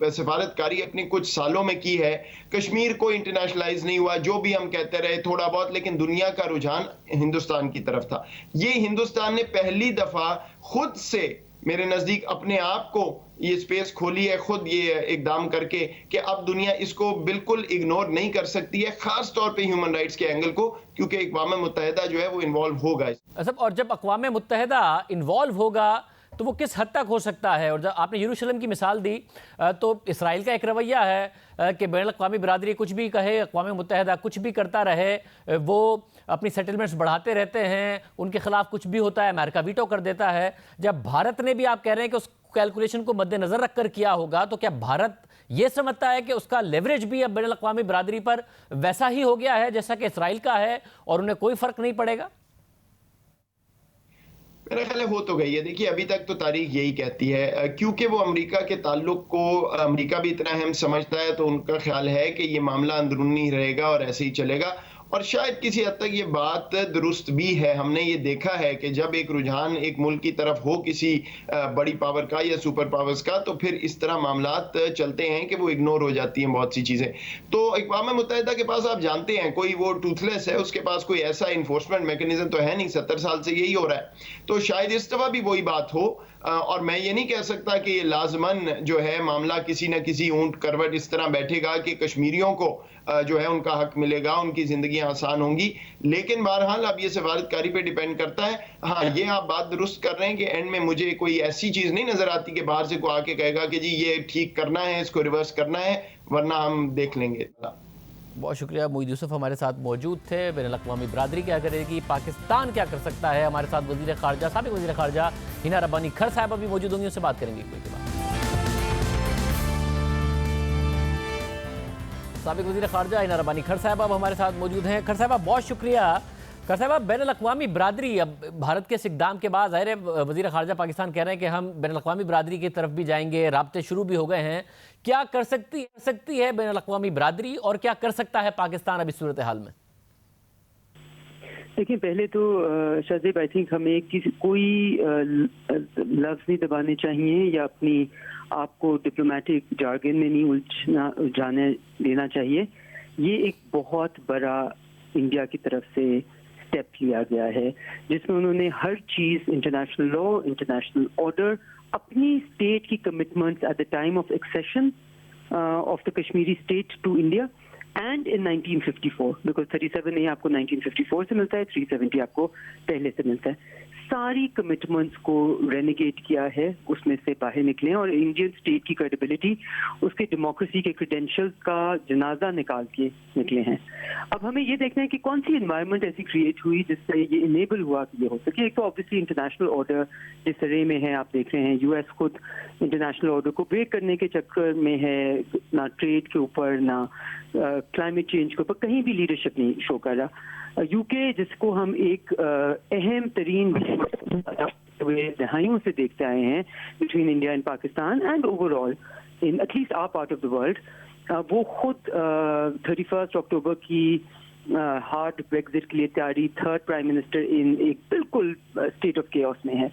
सफारतकारी अपने कुछ सालों में की है, कश्मीर को इंटरनेशनलाइज नहीं हुआ, जो भी हम कहते रहे थोड़ा बहुत, लेकिन दुनिया का रुझान हिंदुस्तान की तरफ था। ये हिंदुस्तान ने पहली दफा खुद से मेरे नजदीक अपने आप को ये स्पेस खोली है, खुद ये इकदाम करके, कि अब दुनिया इसको बिल्कुल इग्नोर नहीं कर सकती है, खास तौर पे ह्यूमन राइट्स के एंगल को, क्योंकि अक़वाम मुत्तहिदा जो है वो इन्वॉल्व होगा। और जब अक़वाम मुत्तहिदा इन्वॉल्व होगा तो वो किस हद तक हो सकता है? और जब आपने यरूशलेम की मिसाल दी तो इसराइल का एक रवैया है कि बैनुल अक़वामी बिरादरी कुछ भी कहे, अक़वाम मुत्तहिदा कुछ भी करता रहे, वो अपनी सेटलमेंट्स बढ़ाते रहते हैं, उनके खिलाफ कुछ भी होता है अमेरिका वीटो कर देता है। जब भारत ने भी, आप कह रहे हैं कि उस कैलकुलेशन को मद्देनजर रखकर किया होगा, तो क्या भारत ये समझता है कि उसका लेवरेज भी अब बैनुल अक़वामी बिरादरी पर वैसा ही हो गया है जैसा कि इसराइल का है और उन्हें कोई फर्क नहीं पड़ेगा? मेरा ख्याल हो तो गई है। देखिए, अभी तक तो तारीख यही कहती है, क्योंकि वो अमेरिका के ताल्लुक को अमेरिका भी इतना अहम समझता है, तो उनका ख्याल है कि ये मामला अंदरूनी रहेगा और ऐसे ही चलेगा। और शायद किसी हद तक ये बात दुरुस्त भी है। हमने ये देखा है कि जब एक रुझान एक मुल्क की तरफ हो किसी बड़ी पावर का या सुपर पावर्स का, तो फिर इस तरह मामलात चलते हैं कि वो इग्नोर हो जाती हैं बहुत सी चीज़ें। तो अक़वाम मुत्तहिदा के पास, आप जानते हैं, कोई वो टूथलेस है, उसके पास कोई ऐसा इन्फोर्समेंट मैकेनिज्म तो है नहीं, 70 साल से यही हो रहा है। तो शायद इस दफ़ा भी वही बात हो। और मैं ये नहीं कह सकता कि ये लाजमन जो है मामला किसी न किसी ऊंट करवट इस तरह बैठेगा कि कश्मीरियों को जो है उनका हक मिलेगा, उनकी जिंदगी आसान होंगी। लेकिन बहरहाल अब ये सफारतकारी पे डिपेंड करता है। हाँ, ये आप बात दुरुस्त कर रहे हैं कि एंड में मुझे कोई ऐसी चीज नहीं नजर आती कि बाहर से कोई आके कहेगा कि जी ये ठीक करना है, इसको रिवर्स करना है, वरना हम देख लेंगे। बहुत शुक्रिया। मोईद यूसुफ हमारे साथ मौजूद थे। बैनुल अक़वामी बिरादरी क्या करेगी, पाकिस्तान क्या कर सकता है, हमारे साथ वज़ीर ख़ारजा, साबिक़ वज़ीर ख़ारजा हिना रब्बानी खर साहिबा भी मौजूद होंगी, उनसे बात करेंगे कोई के बाद। साबिक़ वज़ीर ख़ारजा हिना रब्बानी खर साहिबा अब हमारे साथ मौजूद हैं। खर साहिबा बहुत शुक्रिया। खर साहिबा, बैनुल अक़वामी बिरादरी, अब भारत के इस इक़दाम के बाद ज़ाहिर है वज़ीर ख़ारजा पाकिस्तान कह रहे हैं कि हम बैनुल अक़वामी बिरादरी की तरफ भी जाएंगे, राब्ते शुरू भी हो गए हैं। क्या कर सकती है बैनुल अक़वामी बिरादरी और क्या कर सकता है पाकिस्तान अब इस सूरत हाल में? देखिए, पहले तो शाहजेब, आई थिंक हमें कोई लफ्ज़ नहीं दबाने चाहिए या अपनी आपको डिप्लोमेटिक जार्गन में नहीं उलझाने देना चाहिए। ये एक बहुत बड़ा इंडिया की तरफ से स्टेप लिया गया है, जिसमें उन्होंने हर चीज़, इंटरनेशनल लॉ, इंटरनेशनल ऑर्डर, अपनी स्टेट की commitments at the time of accession of the Kashmiri state to India and in 1954, because 37A आपको 1954 से मिलता है, 370 आपको पहले से मिलता है। सारी कमिटमेंट्स को रेनिगेट किया है, उसमें से बाहर निकले और इंडियन स्टेट की क्रेडिबिलिटी, उसके डेमोक्रेसी के क्रेडेंशियल्स का जनाजा निकाल के निकले हैं। अब हमें ये देखना है कि कौन सी एनवायरनमेंट ऐसी क्रिएट हुई जिससे ये इनेबल हुआ कि ये हो सके। एक तो ऑब्वियसली इंटरनेशनल ऑर्डर जिस तरह में है, आप देख रहे हैं यूएस खुद इंटरनेशनल ऑर्डर को ब्रेक करने के चक्कर में है, ना ट्रेड के ऊपर, ना क्लाइमेट चेंज के ऊपर कहीं भी लीडरशिप नहीं शो कर रहा। यूके, जिसको हम एक अहम तरीन दहाइयों से देखते आए हैं between India and Pakistan and overall in at least our part of the world, वो खुद 31 अक्टूबर की हार्ड ब्रेक्जिट के लिए तैयारी, थर्ड प्राइम मिनिस्टर इन एक बिल्कुल स्टेट ऑफ केओस में है,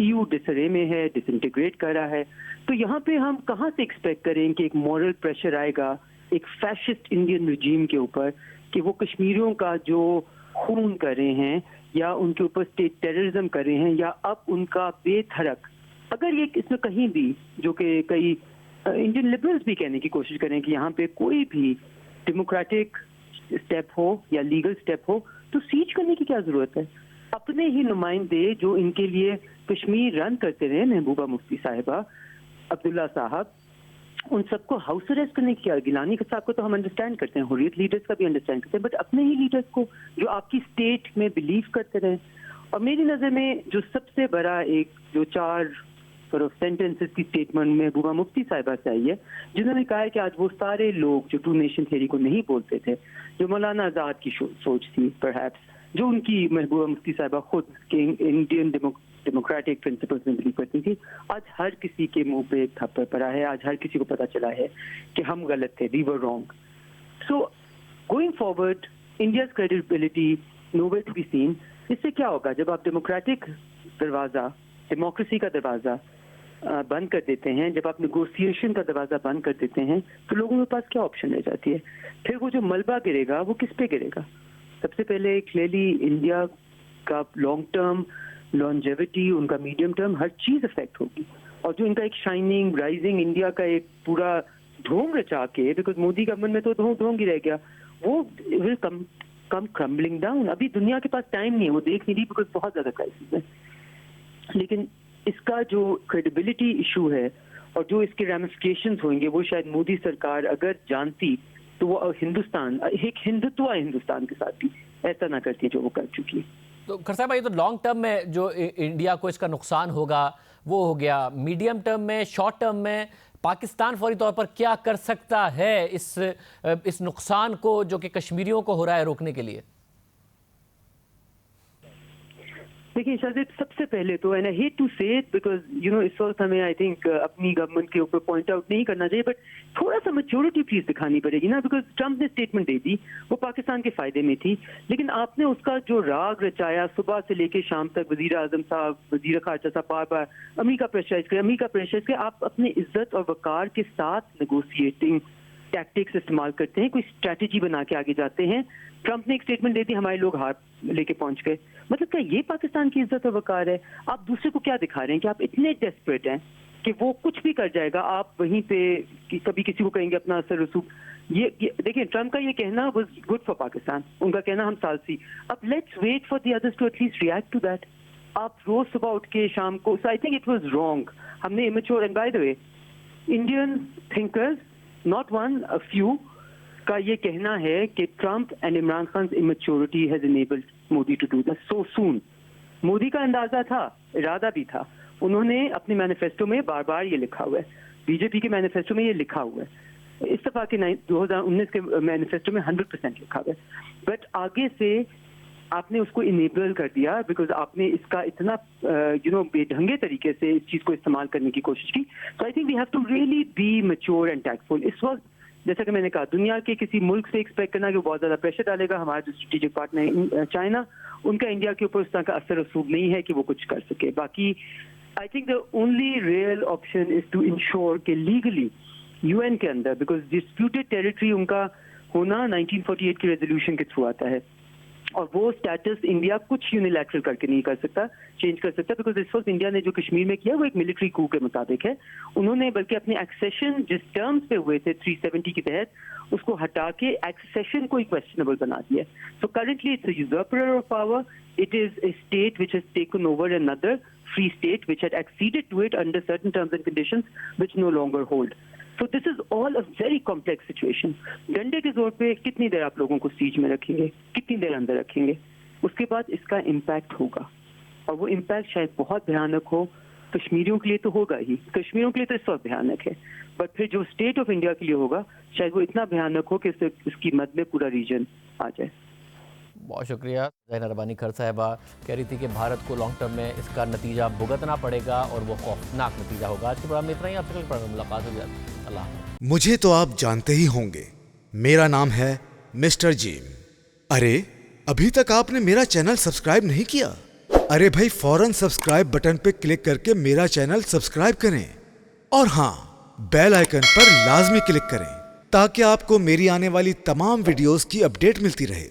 EU डिसरे में है, डिसइंटीग्रेट कर रहा है। तो यहाँ पे हम कहाँ से एक्सपेक्ट करें कि एक मॉरल प्रेशर आएगा एक फैशिस्ट इंडियन रिजीम के ऊपर कि वो कश्मीरियों का जो खून कर रहे हैं या उनके ऊपर स्टेट टेररिज्म कर रहे हैं या अब उनका बेधड़क, अगर ये इसमें कहीं भी, जो कि कई इंडियन लिबरल्स भी कहने की कोशिश करें कि यहाँ पे कोई भी डेमोक्रेटिक स्टेप हो या लीगल स्टेप हो, तो सीज करने की क्या जरूरत है? अपने ही नुमाइंदे जो इनके लिए कश्मीर रन करते रहे, महबूबा मुफ्ती साहिबा, अब्दुल्ला साहब, उन सबको हाउस अरेस्ट करने की क्या? गिलानी के साहब को तो हम अंडरस्टैंड करते हैं, हुर्रियत लीडर्स का भी अंडरस्टैंड करते हैं, बट अपने ही लीडर्स को जो आपकी स्टेट में बिलीव करते रहे। और मेरी नज़र में जो सबसे बड़ा एक जो 4 सेंटेंसेस की स्टेटमेंट में महबूबा मुफ्ती साहिबा से आई है, जिन्होंने कहा है कि आज वो सारे लोग जो 2 नेशन थ्योरी को नहीं बोलते थे, जो मौलाना आज़ाद की सोच थी परहैप्स, जो उनकी महबूबा मुफ्ती साहिबा खुद के इंडियन डेमोक्रेटिक प्रिंसिपल्स में बिलीव करती थी, आज हर किसी के मुंह पे एक थप्पड़ पड़ा है। आज हर किसी को पता चला है कि हम गलत थे, we were wrong. So going forward India's credibility nowhere to be seen. इससे क्या होगा जब आप डेमोक्रेटिक दरवाजा, डेमोक्रेसी का दरवाजा बंद कर देते हैं, जब आप नेगोशिएशन का दरवाजा बंद कर देते हैं, तो लोगों के पास क्या ऑप्शन रह जाती है? फिर वो जो मलबा गिरेगा वो किस पे गिरेगा? सबसे पहले क्लियरली इंडिया का लॉन्ग टर्म लॉन्जेविटी, उनका मीडियम टर्म, हर चीज अफेक्ट होगी. और जो इनका एक शाइनिंग राइजिंग इंडिया का एक पूरा ढोंग रचा के, बिकॉज मोदी गवर्नमेंट में तो ढोंग ही रह गया, वो विल कम क्रम्बलिंग डाउन. अभी दुनिया के पास टाइम नहीं है, वो देख नहीं रही बिकॉज बहुत ज्यादा क्राइसिस है. लेकिन इसका जो क्रेडिबिलिटी इशू है और जो इसके रैमिफिकेशंस होंगे वो शायद मोदी सरकार अगर जानती तो वो हिंदुस्तान, एक हिंदुत्व हिंदुस्तान के साथ भी ऐसा ना करती जो वो कर चुकी है. तो खरसा भाई, तो लॉन्ग टर्म में जो इंडिया को इसका नुकसान होगा वो हो गया, मीडियम टर्म में, शॉर्ट टर्म में पाकिस्तान फौरी तौर पर क्या कर सकता है इस नुकसान को जो कि कश्मीरियों को हो रहा है रोकने के लिए? देखिए शायद सबसे पहले तो, एंड आई हेट टू से इट बिकॉज यू नो इस वक्त हमें आई थिंक अपनी गवर्नमेंट के ऊपर पॉइंट आउट नहीं करना चाहिए, बट थोड़ा सा मैच्योरिटी प्लीज दिखानी पड़ेगी ना, बिकॉज ट्रम्प ने स्टेटमेंट दे दी, वो पाकिस्तान के फायदे में थी, लेकिन आपने उसका जो राग रचाया सुबह से लेके शाम तक, वजीर आजम साहब, वजीर खारजा साहब बार बार अमेरिका प्रेशराइज करे, आप अपनी इज्जत और वकार के साथ नेगोशिएटिंग टैक्टिक्स इस्तेमाल करते हैं, कोई स्ट्रैटेजी बना के आगे जाते हैं. ट्रम्प ने एक स्टेटमेंट दे दी, हमारे लोग हार लेके पहुंच गए. मतलब क्या ये पाकिस्तान की इज्जत और वकार है? आप दूसरे को क्या दिखा रहे हैं कि आप इतने डेस्परेट हैं कि वो कुछ भी कर जाएगा, आप वहीं पे कभी किसी को कहेंगे अपना असर रसूख. ये देखिए ट्रम्प का ये कहना वाज गुड फॉर पाकिस्तान, उनका कहना हम सालसी. अब let's wait for the others to at least react to that. आप रोज सुबह उठ के शाम को, so I think it was wrong. हमने immature, and by the way Indian thinkers, not one, a few, का ये कहना है कि Trump and Imran Khan immaturity has enabled Modi to do that so soon. Modi का अंदाजा था, इरादा भी था, उन्होंने अपने मैनिफेस्टो में बार बार ये लिखा हुआ है, बीजेपी के मैनिफेस्टो में ये लिखा हुआ है, इस दफा के 2019 के मैनिफेस्टो में 100% लिखा हुआ है. बट आगे से आपने उसको इनेबल कर दिया बिकॉज आपने इसका इतना बेढंगे तरीके से इस चीज को इस्तेमाल करने की कोशिश की. So I think we have to really be mature and tactful. इस वक्त जैसा कि मैंने कहा, दुनिया के किसी मुल्क से एक्सपेक्ट करना कि वो बहुत ज्यादा प्रेशर डालेगा. हमारा जो स्ट्रेटेजिक पार्टनर है चाइना, उनका इंडिया के ऊपर उस तरह का असर रसूख नहीं है कि वो कुछ कर सके. बाकी I think the only real option is to ensure कि लीगली यूएन के अंदर, बिकॉज डिस्प्यूटेड टेरिटरी उनका होना 1948 की रेजोल्यूशन के थ्रू आता है, और वो स्टेटस इंडिया कुछ यूनिलैटरल करके नहीं कर सकता, चेंज कर सकता, बिकॉज इस वक्त इंडिया ने जो कश्मीर में किया वो एक मिलिट्री कू के मुताबिक है. उन्होंने बल्कि अपने एक्सेशन जिस टर्म्स पे हुए थे 370 के तहत, उसको हटा के एक्सेशन को ही क्वेश्चनेबल बना दिया. So currently it's a usurper of power. It is a state which has taken over another free state which had acceded to it under certain terms and conditions which no longer hold. So this is all a very complex situation. डंडे के जोर पे कितनी देर आप लोगों को seize में रखेंगे, कितनी देर अंदर रखेंगे, उसके बाद इसका इम्पैक्ट होगा, और वो इम्पैक्ट शायद बहुत भयानक हो. कश्मीरियों के लिए तो होगा ही, कश्मीरियों के लिए तो इस वक्त भयानक है, बट फिर जो स्टेट ऑफ इंडिया के लिए होगा शायद वो इतना भयानक हो कि इसकी मद में पूरा रीजन आ जाए. बहुत शुक्रिया. ज़हीना रब्बानी खर साहिबा कह रही थी कि भारत को लॉन्ग टर्म में इसका नतीजा भुगतना पड़ेगा और वो खौफनाक नतीजा होगा. आज के प्रोग्राम में इतना ही. आपसे कल प्रोग्राम में मुलाकात होगी. अल्लाह हाफ़िज़. मुझे तो आप जानते ही होंगे, मेरा नाम है मिस्टर जीम. अरे अभी तक आपने मेरा चैनल सब्सक्राइब नहीं किया? अरे भाई फौरन सब्सक्राइब बटन पे क्लिक करके मेरा चैनल सब्सक्राइब करें, और हाँ, बेल आइकन पर लाजमी क्लिक करें ताकि आपको मेरी आने वाली तमाम वीडियोस की अपडेट मिलती रहे.